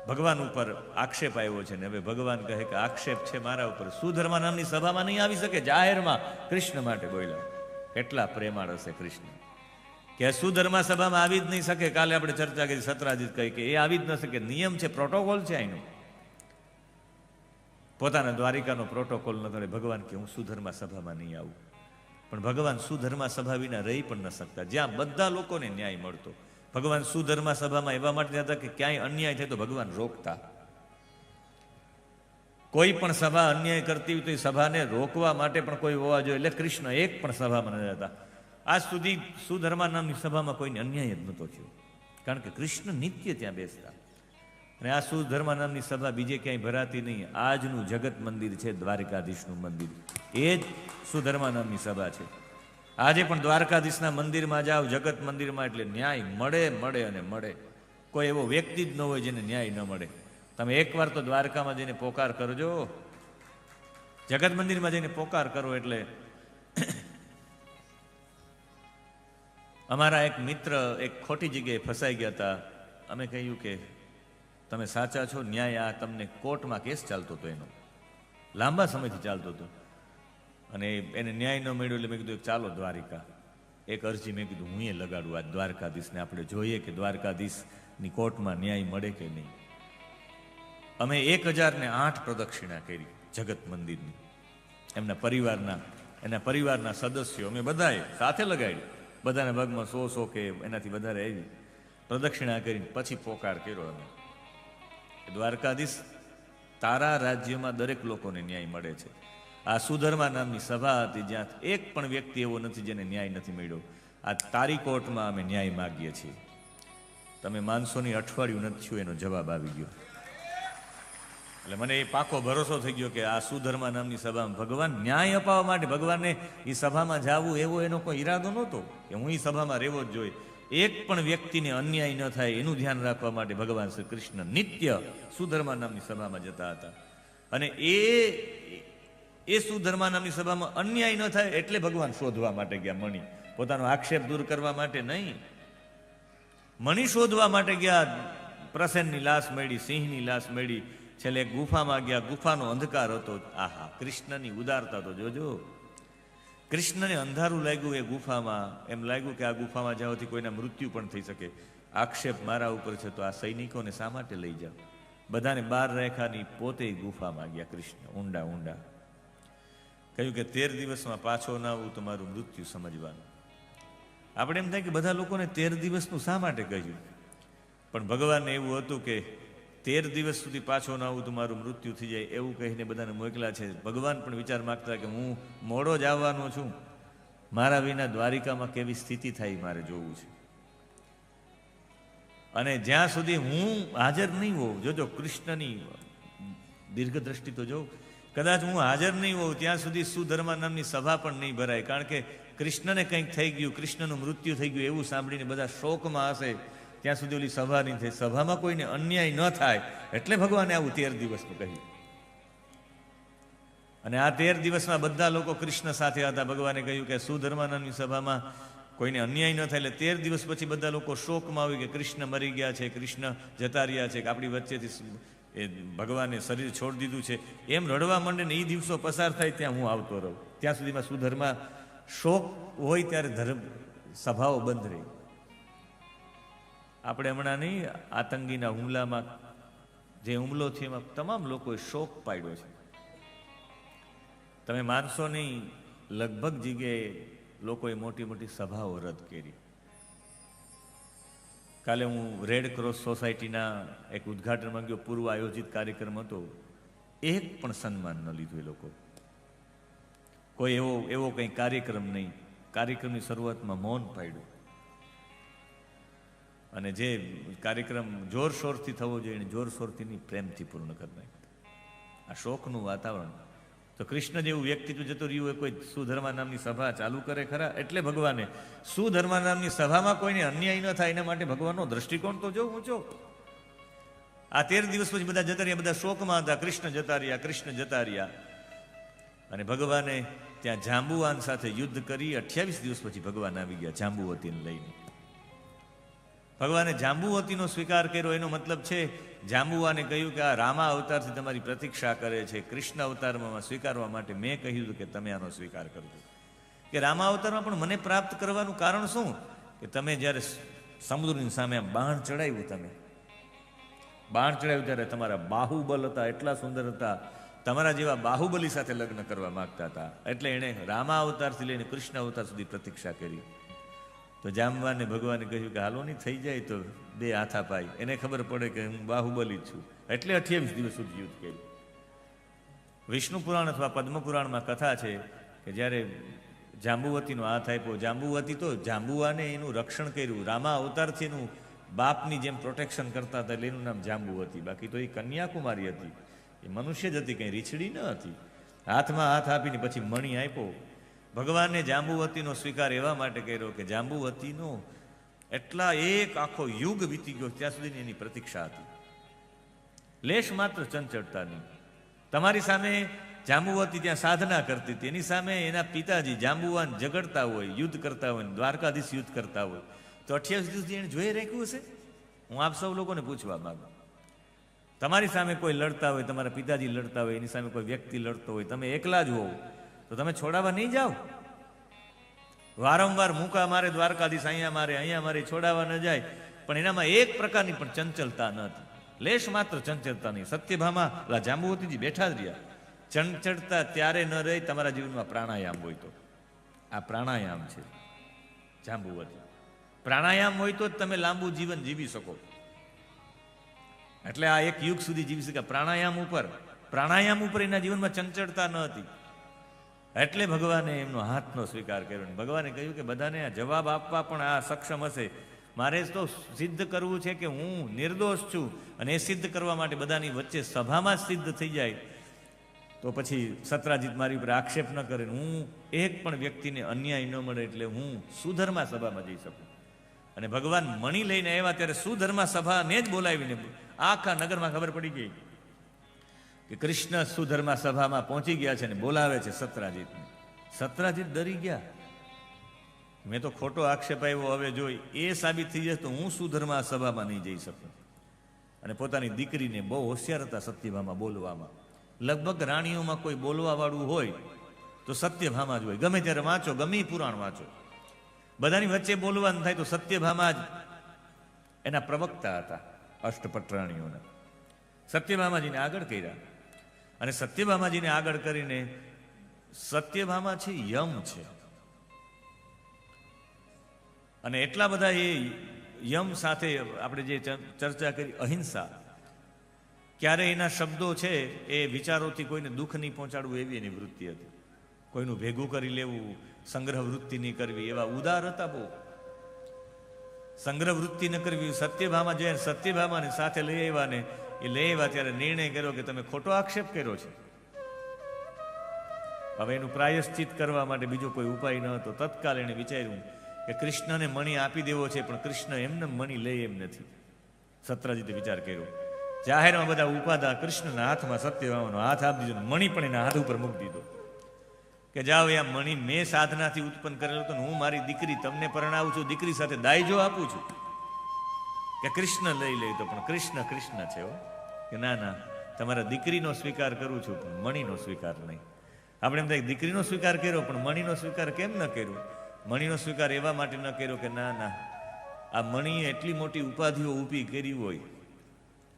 ભગવાન ઉપર આક્ષેપ આવ્યો છે ને હવે ભગવાન કહે કે આક્ષેપ છે મારા ઉપર. સુધર્મા નામની સભામાં નહીં આવી શકે, જાહેરમાં કૃષ્ણ માટે બોલ્યા. કેટલા પ્રેમાળ હશે કૃષ્ણ કે સુધર્મા સભામાં આવી જ નહીં શકે. કાલે આપણે ચર્ચા કરી, સત્રાજીત કહી કે એ આવી જ ન શકે. નિયમ છે, પ્રોટોકોલ છે અહીંનો. પોતાના દ્વારિકાનો પ્રોટોકોલ ન કરે. ભગવાન કે હું સુધર્મા સભામાં નહીં આવું. પણ ભગવાન સુધર્મા સભા વિના રહી પણ ન શકતા, જ્યાં બધા લોકોને ન્યાય મળતો. ભગવાન સુધર્મા સભામાં એવા માટે હતા કે ક્યાંય અન્યાય થાય તો ભગવાન રોકતા. કોઈ પણ સભા અન્યાય કરતી હોય તો એ સભાને રોકવા માટે પણ કોઈ હોવા જોઈએ. એટલે કૃષ્ણ એક પણ સભામાં ન હતા. આજ સુધી સુધર્મા નામની સભામાં કોઈને અન્યાય જ નહોતો થયો, કારણ કે કૃષ્ણ નિત્ય ત્યાં બેસતા. અને આ સુધર્મા નામની સભા બીજે ક્યાંય ભરાતી નહીં. આજનું જગત મંદિર છે દ્વારકાધીશનું મંદિર, એ જ સુધર્મા નામની સભા છે. આજે પણ દ્વારકાધીશના મંદિરમાં જાઓ, જગત મંદિરમાં, એટલે ન્યાય મળે અને મળે. કોઈ એવો વ્યક્તિ જ ન હોય જેને ન્યાય ન મળે. તમે એકવાર તો દ્વારકામાં જઈને પોકાર કરજો, જગત મંદિરમાં જઈને પોકાર કરો. એટલે અમારા એક મિત્ર એક ખોટી જગ્યાએ ફસાઈ ગયા હતા. અમે કહ્યું કે તમે સાચા છો, ન્યાય આ તમને કોર્ટમાં કેસ ચાલતો હતો, એનો લાંબા સમયથી ચાલતો હતો. અને એને ન્યાય ન મળ્યો એટલે મેં કીધું ચાલો દ્વારિકા, એક અરજી મેં કીધું હું એ લગાડું આ દ્વારકાધીશને, આપણે જોઈએ કે દ્વારકાધીશની કોર્ટમાં ન્યાય મળે કે નહીં. અમે 1008 પ્રદક્ષિણા કરી જગત મંદિરની. એના પરિવારના સદસ્યો અમે બધાએ સાથે લગાડી. બધાના ભાગમાં 100 કે એનાથી વધારે આવી પ્રદક્ષિણા કરીને પછી પોકાર કર્યો અમે. દ્વારકાધીશ, તારા રાજ્યમાં દરેક લોકોને ન્યાય મળે છે. આ સુધર્મા નામની સભા હતી જ્યાં એક પણ વ્યક્તિ એવો નથી જેને ન્યાય નથી મળ્યો. આ તારી કોર્ટમાં અમે ન્યાય માગીએ છીએ. તમે માનસોની અઠવાડિયું નથી થયું એનો જવાબ આવી ગયો. એટલે મને એ પાકો ભરોસો થઈ ગયો કે આ સુધર્મા નામની સભામાં ભગવાન ન્યાય અપાવવા માટે, ભગવાનને એ સભામાં જવું એવો એનો કોઈ ઈરાદો નહોતો કે હું એ સભામાં રહેવો જ જોઈએ. એક પણ વ્યક્તિને અન્યાય ન થાય એનું ધ્યાન રાખવા માટે ભગવાન શ્રી કૃષ્ણ નિત્ય સુધર્મા નામની સભામાં જતા હતા. અને એ સુધર્મા નામની સભામાં અન્યાય ન થાય એટલે ભગવાન શોધવા માટે ગયા. મણી પોતાનો આક્ષેપ દૂર કરવા માટે નહીં, મણી શોધવા માટે ગયા. પ્રસેનની લાશ મળી, સિંહની લાશ મળી. છેલ્લે એક ગુફામાં ગયા, ગુફાનો અંધકાર હતો. આહા, કૃષ્ણની ઉદારતા તો જોજો. કૃષ્ણને અંધારું લાગ્યું એ ગુફામાં. એમ લાગ્યું કે આ ગુફામાં જવાથી કોઈના મૃત્યુ પણ થઈ શકે. આક્ષેપ મારા ઉપર છે તો આ સૈનિકોને શા માટે લઈ જાઓ? બધાને બહાર રાખ્યાની પોતે ગુફામાં ગયા કૃષ્ણ, ઊંડા. કહ્યું કે 13 દિવસમાં પાછો ના આવું તો મારું મૃત્યુ સમજવાનું. આપણે એમ થાય કે બધા લોકોને 13 દિવસનું શા માટે કહ્યું? પણ ભગવાનને એવું હતું કે 13 દિવસ સુધી પાછો ના આવું તો મારું મૃત્યુ થઈ જાય, એવું કહીને બધાને મોકલા છે. ભગવાન પણ વિચાર માગતા કે હું મોડો જ આવવાનો છું, મારા વિના દ્વારિકામાં કેવી સ્થિતિ થાય મારે જોવું છે. અને જ્યાં સુધી હું હાજર નહીં હોઉં, જોજો કૃષ્ણની દીર્ઘ દ્રષ્ટિ તો જો, કદાચ હું હાજર નહીં હોઉં ત્યાં સુધી સુધર્મા નામની સભા પણ નહીં ભરાય. કારણ કે કૃષ્ણને કંઈક થઈ ગયું, કૃષ્ણનું મૃત્યુ થઈ ગયું એવું સાંભળીને બધા શોકમાં હશે. ત્યાં સુધી ઓલી સભા નહીં થાય. સભામાં કોઈને અન્યાય ન થાય એટલે ભગવાને આવું 13 દિવસનું કહ્યું. અને આ 13 દિવસમાં બધા લોકો કૃષ્ણ સાથે હતા. ભગવાને કહ્યું કે સુધર્માનંદની સભામાં કોઈને અન્યાય ન થાય, એટલે 13 દિવસ પછી બધા લોકો શોકમાં આવ્યું કે કૃષ્ણ મરી ગયા છે, કૃષ્ણ જતા રહ્યા છે, કે આપણી વચ્ચેથી એ ભગવાને શરીર છોડી દીધું છે, એમ રડવા માંડે ને એ દિવસો પસાર થાય ત્યાં હું આવતો રહું. ત્યાં સુધીમાં સુધર્મા શોક હોય ત્યારે ધર્મ સભાઓ બંધ રહી. આપણે હમણાં નહીં આતંકીના હુમલામાં જે હુમલો છે એમાં તમામ લોકોએ શોક પાડ્યો છે. તમે માનશો નહીં, લગભગ જગ્યાએ લોકોએ મોટી મોટી સભાઓ રદ કરી. કાલે હું રેડ ક્રોસ સોસાયટીના એક ઉદ્ઘાટનમાં ગયો, પૂર્વ આયોજિત કાર્યક્રમ હતો, એક પણ સન્માન ન લીધું એ લોકો. કોઈ એવો કંઈ કાર્યક્રમ નહીં. કાર્યક્રમની શરૂઆતમાં મૌન પાડ્યું, અને જે કાર્યક્રમ જોરશોરથી થવો જોઈએ એને જોરશોરથી નહીં, પ્રેમથી પૂર્ણ કરી નાખ્યું. આ શોકનું વાતાવરણ. તો કૃષ્ણ જેવું વ્યક્તિત્વ જતું રહ્યું હોય, કોઈ સુધર્મા નામની સભા ચાલુ કરે ખરા. એટલે ભગવાને સુધર્મા નામની સભામાં કોઈને અન્યાય ન થાય એના માટે ભગવાનનો દ્રષ્ટિકોણ તો જો ઊંચો. આ 13 દિવસ પછી બધા જતા રહ્યા, બધા શોકમાં હતા, કૃષ્ણ જતા રહ્યા, કૃષ્ણ જતા રહ્યા. અને ભગવાને ત્યાં જાંબુવાન સાથે યુદ્ધ કરી 28 દિવસ પછી ભગવાન આવી ગયા જાંબુવતીને લઈને. ભગવાને જાંબુવતીનો સ્વીકાર કર્યો. એનો મતલબ છે, જાંબુવાને કહ્યું કે આ રામા અવતારથી તમારી પ્રતીક્ષા કરે છે, કૃષ્ણ અવતારમાં સ્વીકારવા માટે મેં કહ્યું કે તમે આનો સ્વીકાર કરજો. કે રામા અવતારમાં પણ મને પ્રાપ્ત કરવાનું કારણ શું? કે તમે જ્યારે સમુદ્રની સામે બાણ ચડાવ્યું, તમે બાણ ચડાવ્યું ત્યારે તમારા બાહુબલ હતા, એટલા સુંદર હતા, તમારા જેવા બાહુબલી સાથે લગ્ન કરવા માંગતા હતા. એટલે એણે રામા અવતારથી લઈને કૃષ્ણ અવતાર સુધી પ્રતીક્ષા કરી. તો જાંબવાને ભગવાને કહ્યું કે હાલો નહીં, થઈ જાય તો 2 હાથા પાય. એને ખબર પડે કે હું બાહુબલી છું, એટલે 28 દિવસ સુધી યુદ્ધ કર્યું. વિષ્ણુ પુરાણ અથવા પદ્મ પુરાણમાં કથા છે કે જ્યારે જાંબુવતીનો હાથ આપ્યો, જાંબુવતી તો જાંબુવાને એનું રક્ષણ કર્યું. રામા અવતારથી એનું બાપની જેમ પ્રોટેક્શન કરતા હતા, એટલે એનું નામ જાંબુવતી. બાકી તો એ કન્યાકુમારી હતી, એ મનુષ્ય જ હતી, કંઈ રીછડી ન હતી. હાથમાં હાથ આપીને પછી મણી આપ્યો. ભગવાને જાંબુવતીનો સ્વીકાર એવા માટે કર્યો કે જાંબુવતીનો એટલા એક આખો યુગ વીતી ગયો ત્યાં સુધીની એની પ્રતીક્ષા હતી. લેશ માત્ર ચંચળતા નહીં. તમારી સામે જાંબુવતી ત્યાં સાધના કરતી હતી, એની સામે એના પિતાજી જાંબુવાન ઝઘડતા હોય, યુદ્ધ કરતા હોય, દ્વારકાધીશ યુદ્ધ કરતા હોય, તો 28 દિવસથી એને જોઈ રાખ્યું હશે. હું આપ સૌ લોકોને પૂછવા માંગુ, તમારી સામે કોઈ લડતા હોય, તમારા પિતાજી લડતા હોય, એની સામે કોઈ વ્યક્તિ લડતો હોય, તમે એકલા જ હોવ, તો તમે છોડાવવા નહીં જાઓ? વારંવાર મૂકા મારે દ્વારકાધીશ, અહીંયા મારે છોડાવવા ન જાય. પણ એનામાં એક પ્રકારની પણ ચંચલતા ન હતી, લેશ માત્ર ચંચલતા નહીં. સત્યભામા જાંબુવતીજી બેઠા જ રહ્યા. ચંચળતા ત્યારે ન રહી તમારા જીવનમાં પ્રાણાયામ હોય તો. આ પ્રાણાયામ છે જાંબુવતી. પ્રાણાયામ હોય તો જ તમે લાંબુ જીવન જીવી શકો. એટલે આ એક યુગ સુધી જીવી શકે. પ્રાણાયામ ઉપર એના જીવનમાં ચંચળતા ન હતી. એટલે ભગવાને એમનો હાથનો સ્વીકાર કર્યો. ભગવાને કહ્યું કે બધાને આ જવાબ આપવા પણ આ સક્ષમ હશે. મારે તો સિદ્ધ કરવું છે કે હું નિર્દોષ છું, અને એ સિદ્ધ કરવા માટે બધાની વચ્ચે સભામાં જ સિદ્ધ થઈ જાય તો પછી સત્રાજીત મારી ઉપર આક્ષેપ ન કરે, હું એક પણ વ્યક્તિને અન્યાય ન મળે, એટલે હું સુધર્મા સભામાં જઈ શકું. અને ભગવાન મણી લઈને આવ્યા ત્યારે સુધર્મા સભાને જ બોલાવીને આખા નગરમાં ખબર પડી ગઈ કે કૃષ્ણ સુધર્મા સભામાં પહોંચી ગયા છે ને બોલાવે છે સત્રાજીતને. સત્રાજીત ડરી ગયા. મેં તો ખોટો આક્ષેપ આવ્યો, હવે જોઈ એ સાબિત થઈ જશે તો હું સુધર્મા સભામાં નહીં જઈ શકું. અને પોતાની દીકરીને બહુ હોશિયાર હતા સત્યભામા બોલવામાં. લગભગ રાણીઓમાં કોઈ બોલવા વાળું હોય તો સત્યભામા જ હોય. ગમે ત્યારે વાંચો, ગમે પુરાણ વાંચો, બધાની વચ્ચે બોલવાનું થાય તો સત્યભામા જ એના પ્રવક્તા હતા અષ્ટપટ-રાણીઓના. સત્યભામાજીને આગળ કર્યા, અને સત્યભામાજીને આગળ કરીને સત્યભામા છે યમ છે, અને એટલા બધા એ યમ સાથે આપણે જે ચર્ચા કરી અહિંસા, ક્યારે એના શબ્દો છે એ વિચારોથી કોઈને દુઃખ નહીં પહોંચાડવું એવી એની વૃત્તિ હતી. કોઈનું ભેગું કરી લેવું, સંગ્રહ વૃત્તિ નહીં કરવી, એવા ઉદાર હતા બહુ. સંગ્રહ વૃત્તિ ન કરવી. સત્યભામા જે સત્યભામાને સાથે લઈ આવ્યા ને એ લઈ આવ્યા ત્યારે નિર્ણય કર્યો કે તમે ખોટો આક્ષેપ કર્યો છે, હવે એનું પ્રાયશ્ચિત કરવા માટે બીજો કોઈ ઉપાય ન હતો. તત્કાલ એને વિચાર્યું કે કૃષ્ણને મણી આપી દેવો છે, પણ કૃષ્ણ એમને મણી લે એમ નથી. સત્રાજીતે વિચાર કર્યો. જાહેરમાં બધા ઉપાધા કૃષ્ણના હાથમાં સત્યભામાનો હાથ આપી દીધો, મણી પણ એના હાથ ઉપર મૂકી દીધો કે જાઓ આ મણી મેં સાધનાથી ઉત્પન્ન કરેલો હતો, હું મારી દીકરી તમને પરણાવું છું, દીકરી સાથે દાયજો આપું છું કે કૃષ્ણ લઈ લે. તો પણ કૃષ્ણ કૃષ્ણ છે કે ના ના, તમારા દીકરીનો સ્વીકાર કરું છું પણ મણીનો સ્વીકાર નહીં. આપણે એમ થાય દીકરીનો સ્વીકાર કર્યો પણ મણીનો સ્વીકાર કેમ ન કર્યો? મણીનો સ્વીકાર એવા માટે ન કર્યો કે ના ના, આ મણીએ એટલી મોટી ઉપાધિઓ ઊભી કરી હોય,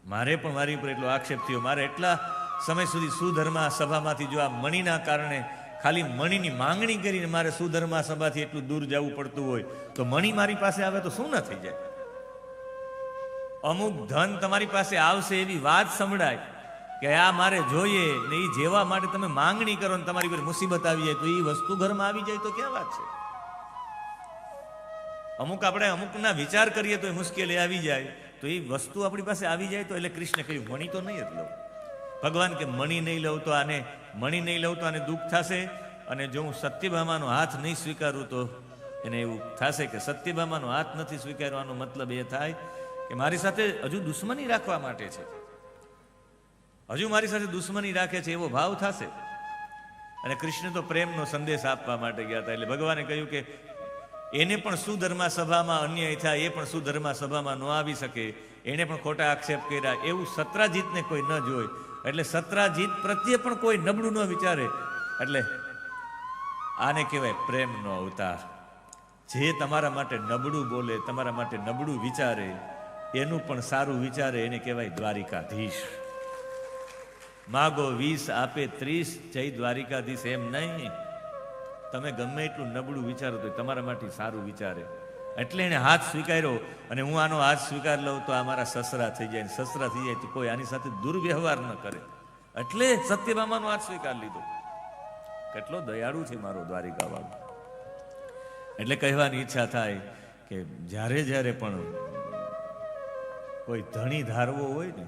મારે પણ મારી ઉપર એટલો આક્ષેપ થયો, મારે એટલા સમય સુધી સુધર્મા સભામાંથી જો આ મણીના કારણે ખાલી મણીની માંગણી કરીને મારે સુધર્મા સભાથી એટલું દૂર જવું પડતું હોય, તો મણી મારી પાસે આવે તો શું ન થઈ જાય? અમુક ધન તમારી પાસે આવશે એવી વાત સંભળાય કે આ મારે જોઈએ ને, એ જેવા માટે તમે માંગણી કરો ને તમારી પર મુસીબત આવી જાય તો એ વસ્તુ ઘરમાં આવી જાય તો ક્યાં વાત છે? આપણે અમુકના વિચાર કરીએ તો એ મુશ્કેલી આવી જાય, તો એ વસ્તુ આપણી પાસે આવી જાય તો એટલે કૃષ્ણ કહ્યું મણી તો નહીં જ લઉં. ભગવાન કે મણી નહીં લઉં તો આને દુઃખ થશે, અને જો હું સત્યભામાનો હાથ નહીં સ્વીકારું તો એને એવું થશે કે સત્યભામાનો હાથ નથી સ્વીકારવાનો મતલબ એ થાય કે મારી સાથે હજુ દુશ્મની રાખવા માટે છે, હજુ મારી સાથે દુશ્મની રાખે છે એવો ભાવ થશે. અને કૃષ્ણ તો પ્રેમનો સંદેશ આપવા માટે ગયા હતા, એટલે ભગવાને કહ્યું કે એને પણ સુધર્મા સભામાં અન્યાય થાય, એ પણ સુધર્મા સભામાં ન આવી શકે, એને પણ ખોટા આક્ષેપ કર્યા, એવું સત્રાજીતને કોઈ ન જોઈ, એટલે સત્રાજીત પ્રત્યે પણ કોઈ નબળું ન વિચારે. એટલે આને કહેવાય પ્રેમનો અવતાર. જે તમારા માટે નબળું બોલે, તમારા માટે નબળું વિચારે, એનું પણ સારું વિચારે, એને કહેવાય દ્વારિકાધીશ. માગો 20 આપે 30, જય દ્વારિકાધીશ એમ નહીં. તમે ગમે એટલું નબળું વિચારો તો તમારા માટે સારું વિચારે. એટલે એને હાથ સ્વીકાર્યો, અને હું આનો હાથ સ્વીકાર લઉં તો આ મારા સસરા થઈ જાય, સસરા થઈ જાય તો કોઈ આની સાથે દુર્વ્યવહાર ન કરે, એટલે સત્યભામાનો હાથ સ્વીકાર લીધો. કેટલો દયાળુ છે મારો દ્વારિકા વાળો. એટલે કહેવાની ઈચ્છા થાય કે જ્યારે જ્યારે પણ કોઈ ધણી ધારવો હોય ને,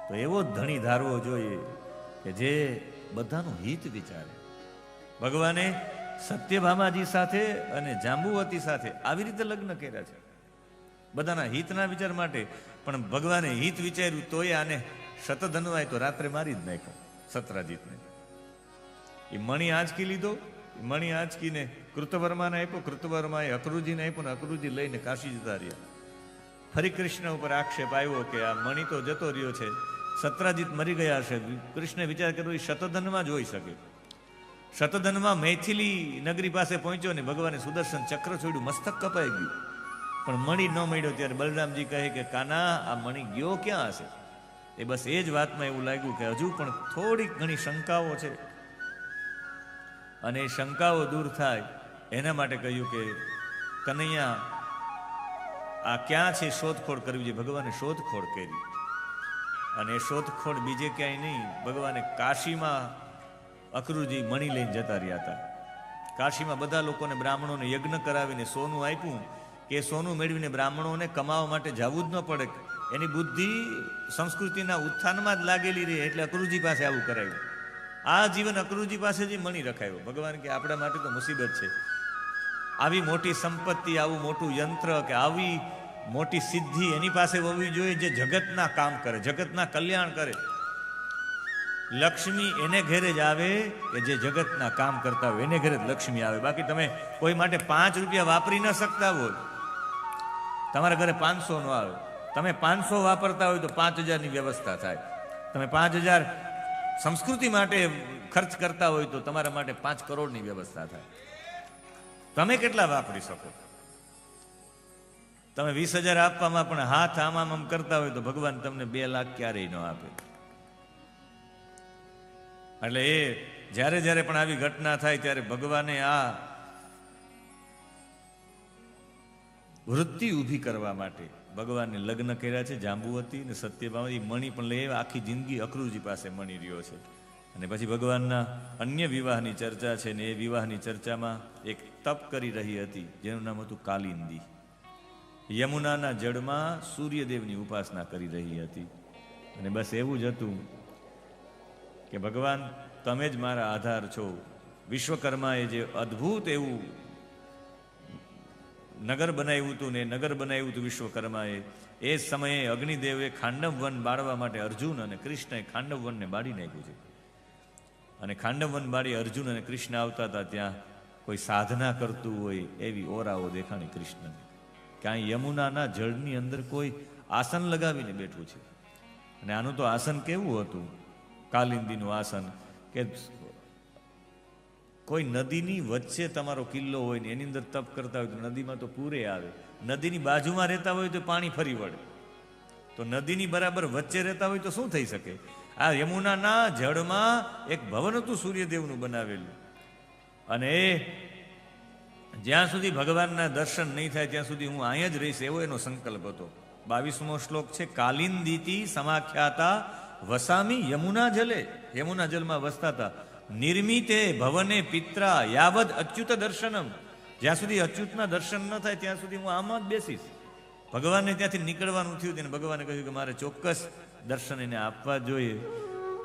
તો એવો જ ધણી ધારવો જોઈએ કે જે બધાનું હિત વિચારે. ભગવાને સત્યભામાજી સાથે અને જાંબુવતી સાથે આવી રીતે લગ્ન કર્યા છે, બધાના હિતના વિચાર માટે. પણ ભગવાને હિત વિચાર્યું તોય આને શતધનવાય તો રાત્રે મારી જ નાખ્યો સત્રાજીતને. એ મણી આંચકી લીધો, મણી આંચકીને કૃતવર્માને આપ્યો, કૃતવર્માએ અક્રૂરજીને આપ્યો, ને અક્રૂરજી લઈને કાશી જતા રહ્યા. ફરી કૃષ્ણ ઉપર આક્ષેપ આવ્યો કે આ મણી તો જતો રહ્યો છે, સત્રાજીત મરી ગયા છે. કૃષ્ણે વિચાર કર્યો એ શતધનમાં જ હોઈ શકે. શતધનમાં મૈથિલી નગરી પાસે પહોંચ્યો ને ભગવાને સુદર્શન ચક્ર છોડ્યું, મસ્તક કપાઈ ગયું, પણ મણી ન મળ્યો. ત્યારે બલરામજી કહે કે કાના આ મણી ગયો ક્યાં હશે? એ બસ એ જ વાતમાં એવું લાગ્યું કે હજુ પણ થોડીક ઘણી શંકાઓ છે, અને એ શંકાઓ દૂર થાય એના માટે કહ્યું કે કનૈયા આ ક્યાં છે, શોધખોળ કરવી જોઈએ. ભગવાને શોધખોળ કરી, અને શોધખોળ બીજે ક્યાંય નહીં, ભગવાને કાશીમાં અક્રૂરજી મણી લઈને જતા રહ્યા હતા. કાશીમાં બધા લોકોને બ્રાહ્મણોને યજ્ઞ કરાવીને સોનું આપ્યું કે સોનું મેળવીને બ્રાહ્મણોને કમાવા માટે જવું જ ન પડે, એની બુદ્ધિ સંસ્કૃતિના ઉત્થાનમાં જ લાગેલી રહે, એટલે અક્રૂરજી પાસે આવું કરાવ્યું. આ જીવન અક્રૂરજી પાસે જ મણી રખાયો. ભગવાન કે આપણા માટે તો મુસીબત છે, આવી મોટી સંપત્તિ, આવું મોટું યંત્ર કે આવી મોટી સિદ્ધિ એની પાસે હોવી જોઈએ જે જગતના કામ કરે, જગતના કલ્યાણ કરે. લક્ષ્મી એને ઘેરે જ આવે કે જે જગતના કામ કરતા હોય, એને ઘેરે જ લક્ષ્મી આવે. બાકી તમે કોઈ માટે 5 રૂપિયા વાપરી ન શકતા હોય, તમારા ઘરે 500 ન આવે. તમે 500 વાપરતા હોય તો 5000ની વ્યવસ્થા થાય. તમે 5000 સંસ્કૃતિ માટે ખર્ચ કરતા હોય તો તમારા માટે 5 કરોડની વ્યવસ્થા થાય. તમે કેટલા વાપરી શકો? તમે 20,000 આપવામાં પણ હાથ આમ કરતા હોય તો ભગવાન તમને 2 લાખ ક્યારેય ન આપે. એટલે એ જ્યારે જ્યારે પણ આવી ઘટના થાય ત્યારે ભગવાને આ વૃત્તિ ઊભી કરવા માટે ભગવાનને લગ્ન કર્યા છે. જાંબુવતી ને સત્યભામા, એ મણી પણ લઈ આખી જિંદગી અક્રૂરજી પાસે મણી રહ્યો છે. અને પછી ભગવાનના અન્ય વિવાહની ચર્ચા છે, ને એ વિવાહની ચર્ચામાં એક તપ કરી રહી હતી જેનું નામ હતું કાલિંદી. યમુનાના જળમાં સૂર્યદેવની ઉપાસના કરી રહી હતી. અને બસ એવું જ હતું કે ભગવાન તમે જ મારા આધાર છો. વિશ્વકર્માએ જે અદ્ભુત એવું નગર બનાવ્યું હતું ને નગર બનાવ્યું હતું વિશ્વકર્માએ. એ સમયે અગ્નિદેવે ખાંડવ વન બાળવા માટે અર્જુન અને કૃષ્ણએ ખાંડવ વનને બાળી નાખ્યું છે. અને ખાંડવ વન બાળી અર્જુન અને કૃષ્ણ આવતા હતા, ત્યાં કોઈ સાધના કરતું હોય એવી ઓરાઓ દેખાણી કૃષ્ણને. ક્યાંય યમુનાના જળની અંદર કોઈ આસન લગાવીને બેઠું છે. અને આનું તો આસન કેવું હતું, કાલિંદીનું આસન, કે કોઈ નદીની વચ્ચે તમારો કિલ્લો હોય ને એની અંદર તપ કરતા હોય તો નદીમાં તો પૂરે આવે. નદીની બાજુમાં રહેતા હોય તો પાણી ફરી વળે. તો નદીની બરાબર વચ્ચે રહેતા હોય તો શું થઈ શકે? આ યમુનાના જળમાં એક ભવન હતું સૂર્યદેવનું બનાવેલું. અને એ જ્યાં સુધી ભગવાનના દર્શન નહીં થાય ત્યાં સુધી હું અહીંયા જ રહીશ, એવો એનો સંકલ્પ હતો. 22મો શ્લોક છે, કાલિંદીતી સમાખ્યાતા વસામી યમુના જલે. યમુના જલમાં વસતા હતા. નિર્મિતે ભવને પિત્રા યાવદ અચ્યુત દર્શનમ. જ્યાં સુધી અચ્યુતના દર્શન ન થાય ત્યાં સુધી હું આમાં જ બેસીશ. ભગવાનને ત્યાંથી નીકળવાનું થયું તેને ભગવાને કહ્યું કે મારે ચોક્કસ દર્શન એને આપવા જોઈએ.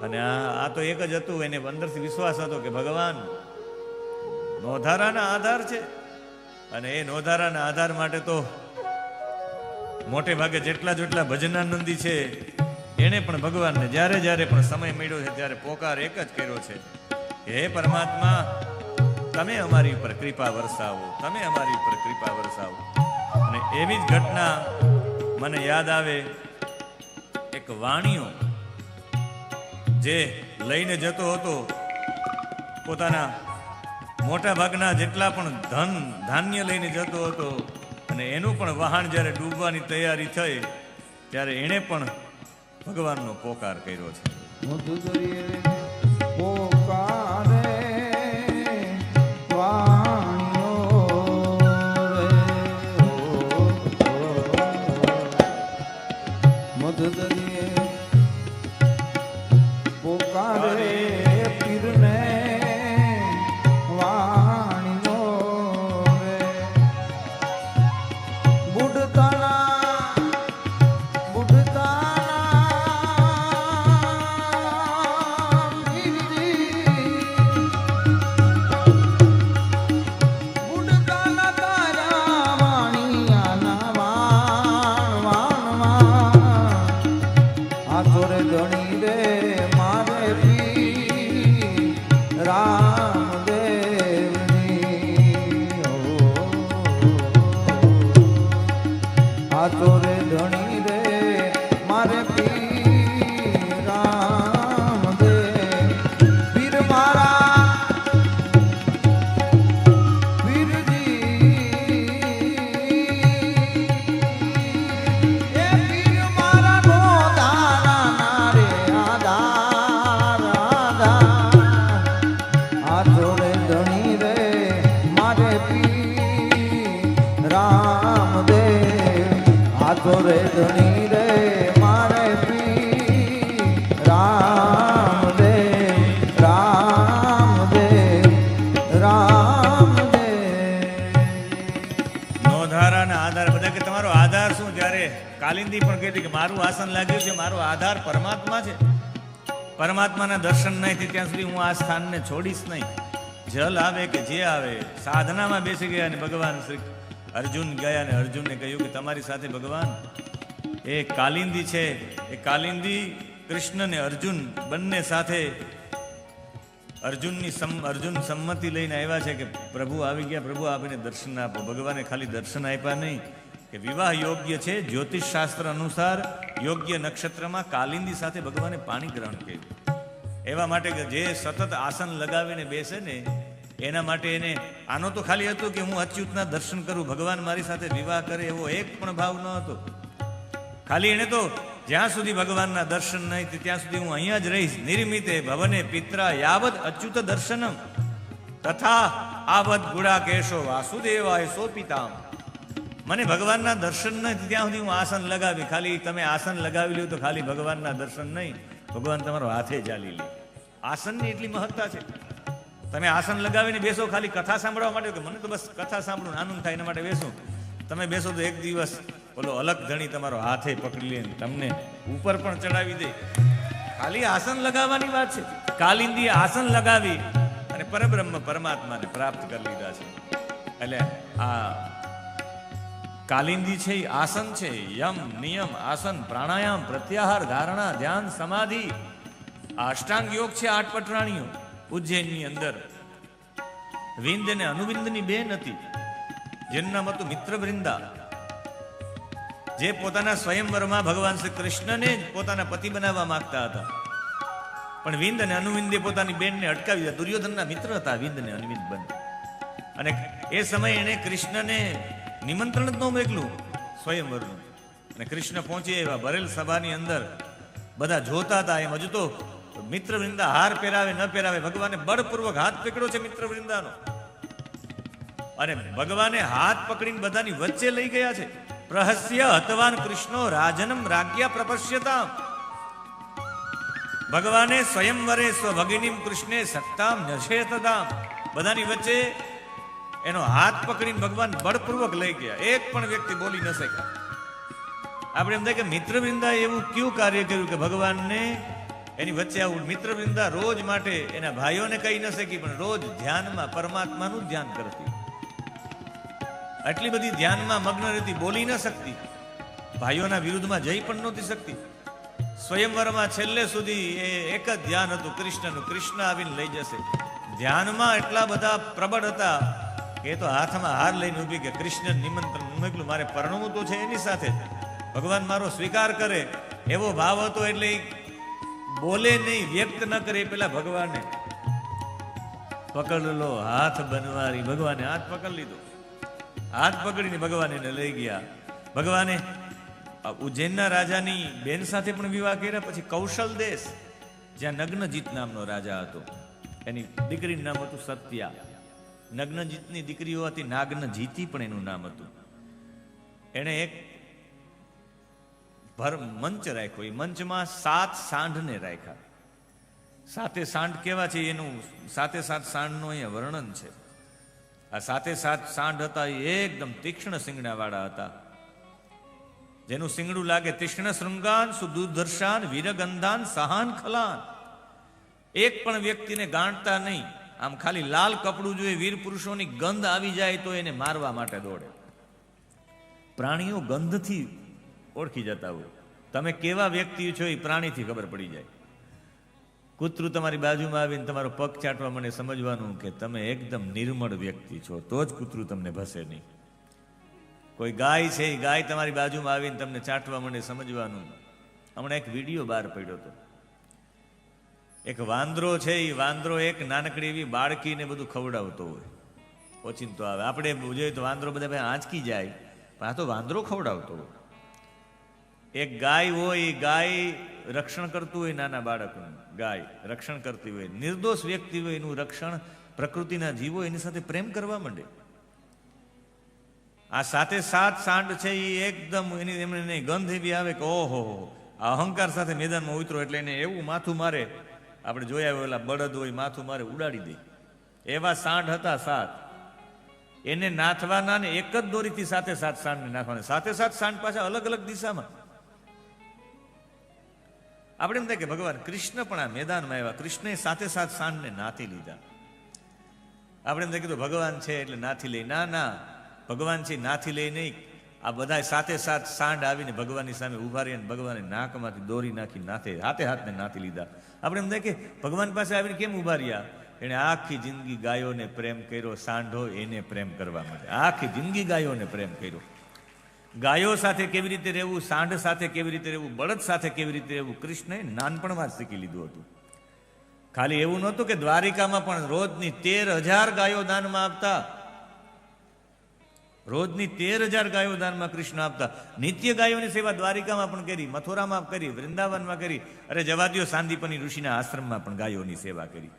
અને આ તો એક જ હતું, એને અંદરથી વિશ્વાસ હતો કે ભગવાન નોધારાના આધાર છે. અને એ નોધારાના આધાર માટે તો મોટે ભાગે જેટલા ભજનાનંદી છે એને પણ ભગવાનને જ્યારે જ્યારે પણ સમય મળ્યો છે ત્યારે પોકાર એક જ કર્યો છે, હે પરમાત્મા, તમે અમારી ઉપર કૃપા વરસાવો, તમે અમારી ઉપર કૃપા વરસાવો. અને એવી જ ઘટના મને યાદ આવે, એક વાણિયો જે લઈને જતો હતો પોતાના મોટા ભાગના જેટલા પણ ધાન્ય લઈને જતો હતો, અને એનું પણ વહાણ જ્યારે ડૂબવાની તૈયારી થઈ ત્યારે એણે પણ ભગવાનનો પોકાર કર્યો છે. કાલિંદી પણ કહેતી કે મારું આસન લાગ્યું છે, મારો આધાર પરમાત્મા છે. પરમાત્માના દર્શન નહીં થાય ત્યાં સુધી હું આ સ્થાનને છોડીશ નહીં. જલ આવે કે જે આવે, સાધનામાં બેસી ગયા અને ભગવાન શ્રી અર્જુન ગયા અને અર્જુનને કહ્યું કે તમારી સાથે ભગવાન એ કાલિંદી છે. એ કાલિંદી કૃષ્ણ ને અર્જુન બંને સાથે અર્જુન સંમતિ લઈને આવ્યા છે કે પ્રભુ આવી ગયા, પ્રભુ આપીને દર્શન આપો. ભગવાને ખાલી દર્શન આપ્યા નહીં કે વિવાહ યોગ્ય છે, જ્યોતિષ શાસ્ત્ર અનુસાર યોગ્ય નક્ષત્રમાં કાલિંદી સાથે ભગવાને પાણી ગ્રહણ કર્યું. એવા માટે કે જે સતત આસન લગાવીને બેસે ને એના માટે એને આનો તો ખાલી હતું કે હું અચ્યુતના દર્શન કરું, ભગવાન મારી સાથે વિવાહ કરે એવો એક પણ ભાવ ન હતો. ખાલી એને તો જ્યાં સુધી ભગવાનના દર્શન નહીં ત્યાં સુધી હું અહીંયા જ રહીશ. નિર્મિતે ભવને પિત્રા યાવદ અચ્યુત દર્શનમ તથા આવદ ગુડા કેશો વાસુદેવાય સોપિતામ. મને ભગવાનના દર્શન નથી ત્યાં સુધી હું આસન લગાવી, ખાલી તમે આસન લગાવી લ્યો તો ખાલી ભગવાનના દર્શન નહીં, ભગવાન તમારો હાથે ચાલી લે. આસનની એટલી મહત્તા છે. તમે આસન લગાવીને બેસો ખાલી કથા સાંભળવા માટે, કે મને તો બસ કથા સાંભળું આનંદ થાય એના માટે બેસો. તમે બેસો તો એક દિવસ બોલો અલગ ધણી તમારો હાથે પકડી લે, તમને ઉપર પણ ચડાવી દે. ખાલી આસન લગાવવાની વાત છે. કાલિંદીએ આસન લગાવી અને પરબ્રહ્મ પરમાત્માને પ્રાપ્ત કરી લીધા છે. એટલે આ કાલિંદી છે એ આસન છે, યમ નિયમ આસન પ્રાણાયામ પ્રત્યાહાર ધારણા ધ્યાન સમાધિ આ અષ્ટાંગ યોગ છે. 8 પટરાણીઓ ઉજ્જૈનની અંદર. વિંદ અને અનુવિંદની બેન હતી જેનું નામ હતું મિત્રવૃંદા, જે પોતાના સ્વયંવરમાં ભગવાન શ્રી કૃષ્ણને જ પોતાના પતિ બનાવવા માંગતા હતા. પણ વિંદ અને અનુવિંદે પોતાની બેનને અટકાવી દીધા. દુર્યોધનના મિત્ર હતા વિંદ અને અનુવિંદ બંને. અને એ સમયે એને કૃષ્ણને નિમંત્રણ જ ન મોકલું સ્વયંવરનું. અને કૃષ્ણ પહોંચી આવ્યા ભરેલ સભાની અંદર. બધા જોતા હતા. એમ હજુ તો મિત્રવૃંદા હાર પહેરાવે ન પહેરાવે, ભગવાને બળપૂર્વક હાથ પકડ્યો છે મિત્રવૃંદાનો. અને ભગવાને હાથ પકડીને બધાની વચ્ચે લઈ ગયા છે. પ્રહસ્ય હતવાન કૃષ્ણો રાજનમ રાજ્યા પ્રપશ્યતામ. ભગવાને સ્વયંવરે સ્વભગિનીમ કૃષ્ણે સત્તામ નશેતદામ. બધાની વચ્ચે એનો હાથ પકડીને ભગવાન બળપૂર્વક લઈ ગયા. એક પણ વ્યક્તિ બોલી ન શક્યા. આપણે એમ થાય કે મિત્રવૃંદાએ એવું કયું કાર્ય કર્યું કે ભગવાનને એની વચ્ચે આવું. મિત્રવૃંદા રોજ માટે એના ભાઈઓને કહી ન શકી, પણ રોજ ધ્યાનમાં પરમાત્માનું ધ્યાન કરતી. આટલી બધી ધ્યાનમાં મગ્ન રહેતી, બોલી ન શકતી, ભાઈઓના વિરુદ્ધમાં જઈ પણ નહોતી શકતી. સ્વયંવરમાં છેલ્લે સુધી એ એક જ ધ્યાન હતું કૃષ્ણનું. કૃષ્ણ આવીને લઈ જશે. ધ્યાનમાં એટલા બધા પ્રબળ હતા કે એ તો હાથમાં હાર લઈને ઊભી કે કૃષ્ણ નિમંત્રણ મોકલું, મારે પરણવું તો છે એની સાથે, ભગવાન મારો સ્વીકાર કરે એવો ભાવ હતો. એટલે બોલે નહીં, વ્યક્ત ન કરે એ પેલા ભગવાને પકડ લો હાથ બનવારી. ભગવાને હાથ પકડી લીધો. હાથ પકડીને ભગવાન એને લઈ ગયા. ભગવાને ઉજ્જૈનના રાજાની બેન સાથે પણ વિવાહ કર્યા. પછી કૌશલ દેશ, જ્યાં નગ્નજીત નામનો રાજા હતો, એની દીકરીનું નામ હતું સત્યા. નગ્નજીતની દીકરી હોવાથી નાગ્નજીતી પણ એનું નામ હતું. એણે એક મંચ રાખ્યો. એ મંચમાં 7 સાંઢને રાખ્યા. 7 સાંઢ કેવા છે એનું 7 સાંઢનું અહીંયા વર્ણન છે. આ 7 સાંઢ હતા એ એકદમ તીક્ષ્ણ સિંગડા વાળા હતા. જેનું સિંગડું લાગે તીક્ષ્ણ શૃંગાન સુદુર્દર્શાન વીરગંધાન સહાન ખલાન. એક પણ વ્યક્તિને ગાંઠતા નહીં. આમ ખાલી લાલ કપડું જોઈએ, વીર પુરુષોની ગંધ આવી જાય તો એને મારવા માટે દોડે. પ્રાણીઓ ગંધથી ઓળખી જતા હોય. તમે કેવા વ્યક્તિ છો એ પ્રાણીથી ખબર પડી જાય. કૂતરું તમારી બાજુમાં આવીને તમારો પગ ચાટવા મને સમજવાનું કે તમે એકદમ નિર્મળ વ્યક્તિ છો, તો જ કૂતરું તમને ભસે નહીં. કોઈ ગાય છે, એ ગાય તમારી બાજુમાં આવીને તમને ચાટવા મને સમજવાનું. હમણાં એક વિડીયો બહાર પડ્યો હતો. એક વાંદરો છે, એ વાંદરો એક નાનકડી એવી બાળકીને બધું ખવડાવતો હોય. ઓચિંતો આવે. આપણે જોઈએ તો વાંદરો બધા ભાઈ આંચકી જાય, પણ આ તો વાંદરો ખવડાવતો હોય. એક ગાય હોય, એ ગાય રક્ષણ કરતું હોય નાના બાળકનું. ગાય રક્ષણ કરતી હોય, નિર્દોષ વ્યક્તિ હોય એનું રક્ષણ પ્રકૃતિના જીવો એની સાથે પ્રેમ કરવા માંડે. આ 7 સાંઢ છે એ એકદમ એની ગંધ એવી આવે કે ઓહો, આ અહંકાર સાથે મેદાનમાં ઉતરો એટલે એને એવું માથું મારે. આપણે જોયા ઓલા બળદ હોય માથું મારે ઉડાડી દે. એવા સાંઢ હતા 7. એને નાથવાના ને એક જ દોરીથી 7 સાંઢને નાખવાના. 7 સાંઢ પાછા અલગ અલગ દિશામાં. આપણે એમ થાય કે ભગવાન કૃષ્ણ પણ આ મેદાનમાં આવ્યા. કૃષ્ણે 7 સાંઢને નાથી લીધા. આપણે એમ થાય કે ભગવાન છે એટલે નાથી લઈ. ના, ભગવાન છે નાથી લઈ નહીં. આ બધા 7 સાંઢ આવીને ભગવાનની સામે ઉભા રહી અને ભગવાને નાકમાંથી દોરી નાખી હાથને નાથી લીધા. આપણે એમ થાય કે ભગવાન પાસે આવીને કેમ ઉભા રહ્યા? એને આખી જિંદગી ગાયોને પ્રેમ કર્યો. સાંઢો એને પ્રેમ કરવા માટે આખી જિંદગી ગાયોને પ્રેમ કર્યો. ગાયો સાથે કેવી રીતે રહેવું, સાંઢ સાથે કેવી રીતે રહેવું, બળદ સાથે કેવી રીતે રહેવું, કૃષ્ણએ નાનપણમાં જ શીખી લીધું હતું. ખાલી એવું નહોતું કે દ્વારિકામાં પણ રોજની 13,000 ગાયો દાનમાં આપતા. રોજની 13,000 ગાયો દાનમાં કૃષ્ણ આપતા. નિત્ય ગાયોની સેવા દ્વારિકામાં પણ કરી, મથુરામાં કરી, વૃંદાવનમાં કરી. અરે જવા દ્યો, સાંદીપની ઋષિના આશ્રમમાં પણ ગાયોની સેવા કરી.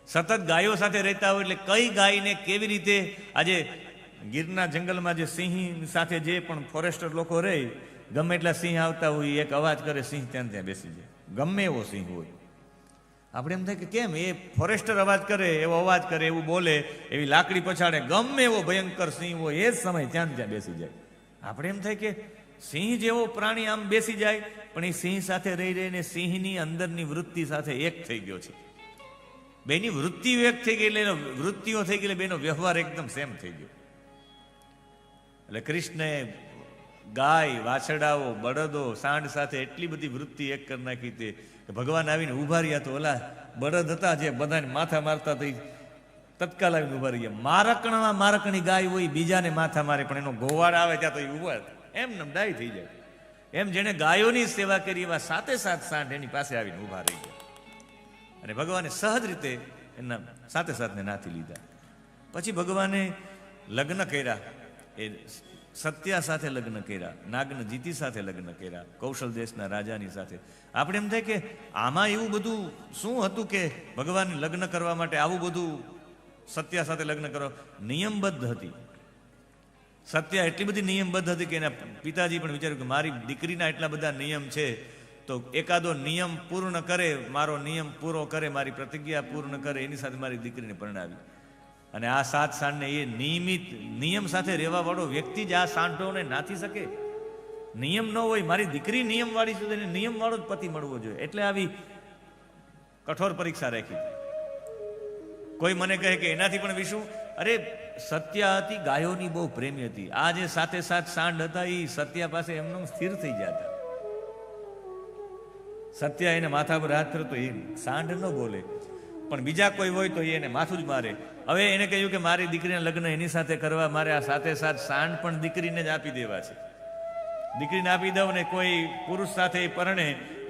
સતત ગાયો સાથે રહેતા હોય એટલે કઈ ગાયને કેવી રીતે. આજે ગીરના જંગલમાં જે સિંહ સાથે જે પણ ફોરેસ્ટર લોકો રહે, ગમે એટલા સિંહ આવતા હોય, એક અવાજ કરે, સિંહ ત્યાં બેસી જાય. ગમે એવો સિંહ હોય. આપણે એમ થાય કે કેમ એ ફોરેસ્ટર અવાજ કરે, એવો અવાજ કરે, એવું બોલે, એવી લાકડી પછાડે, ગમે એવો ભયંકર સિંહ હોય એ જ સમય ત્યાં બેસી જાય. આપણે એમ થાય કે સિંહ જેવો પ્રાણી આમ બેસી જાય, પણ એ સિંહ સાથે રહી રહીને સિંહની અંદરની વૃત્તિ સાથે એક થઈ ગયો છે. બેની વૃત્તિઓ એક થઈ ગઈ એટલે વૃત્તિઓ થઈ ગઈ એટલે બેનો વ્યવહાર એકદમ સેમ થઈ ગયો. એટલે કૃષ્ણએ ગાય, વાછડાઓ, બળદો, સાંડ સાથે એટલી બધી વૃત્તિ એક કરી નાખી તે કે ભગવાન આવીને ઉભા રહ્યા તો ઓલા બળદ હતા જે બધાને માથા મારતા હતા તત્કાલ આવીને ઉભા રહ્યા. મારકણમાં મારકણી ગાય હોય બીજાને માથા મારે પણ એનો ગોવાળ આવે ત્યાં તો એ ઉભા એમ ડાય થઈ જાય. એમ જેને ગાયોની સેવા કરી એવા સાથે સાથ સાંડ એની પાસે આવીને ઉભા રહી ગયા અને ભગવાને સહજ રીતે એના સાથે સાથને નાથી લીધા. પછી ભગવાને લગ્ન કર્યા, એ સત્યા સાથે લગ્ન કર્યા, નાગન જીતી સાથે લગ્ન કર્યા, કૌશલ દેશના રાજાની સાથે. આપણે એમ થાય કે આમાં એવું બધું શું હતું કે ભગવાન લગ્ન કરવા માટે આવું બધું સત્યા સાથે લગ્ન કરવા? નિયમબદ્ધ હતી સત્યા, એટલી બધી નિયમબદ્ધ હતી કે એના પિતાજી પણ વિચાર્યું કે મારી દીકરીના એટલા બધા નિયમ છે તો એકાદો નિયમ પૂર્ણ કરે, મારો નિયમ પૂરો કરે, મારી પ્રતિજ્ઞા પૂર્ણ કરે, એની સાથે મારી દીકરીને પરણાવી. અને આ સાત સાંડને એ નિયમિત નિયમ સાથે રહેવા વાળો વ્યક્તિ જ આ સાંઢોને નાથી શકે. નિયમ ન હોય, મારી દીકરી નિયમ વાળી છે, એને નિયમ વાળો જ પતિ મળવો જોઈએ. એટલે આવી કઠોર પરીક્ષા રાખી. કોઈ મને કહે કે એનાથી પણ વિશું, અરે સત્યા હતી, ગાયોની બહુ પ્રેમી હતી. આ જે સાથે સાત સાંડ હતા એ સત્યા પાસે એમનો સ્થિર થઈ જતા. સત્યા એને માથા પર હાથ ફેરતો એ સાંડ ન બોલે, પણ બીજા કોઈ હોય તો એને માથું જ મારે. હવે એને કહ્યું કે મારી દીકરીના લગ્ન એની સાથે કરવા, મારે આ સાથે સાત સાંડ પણ દીકરીને જ આપી દેવા છે. દીકરીને આપી દઉં ને કોઈ પુરુષ સાથે પરણે,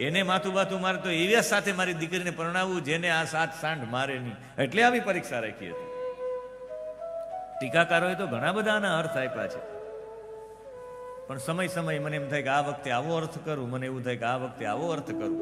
એને માથું બાથું મારે તો એવી સાથે મારી દીકરીને પરણાવવું જેને આ સાત સાંડ મારે નહીં. એટલે આવી પરીક્ષા રાખી હતી. ટીકાકારોએ તો ઘણા બધા આના અર્થ આપ્યા છે, પણ સમય મને એમ થાય કે આ વખતે આવો અર્થ કરું, મને એવું થાય કે આ વખતે આવો અર્થ કરું.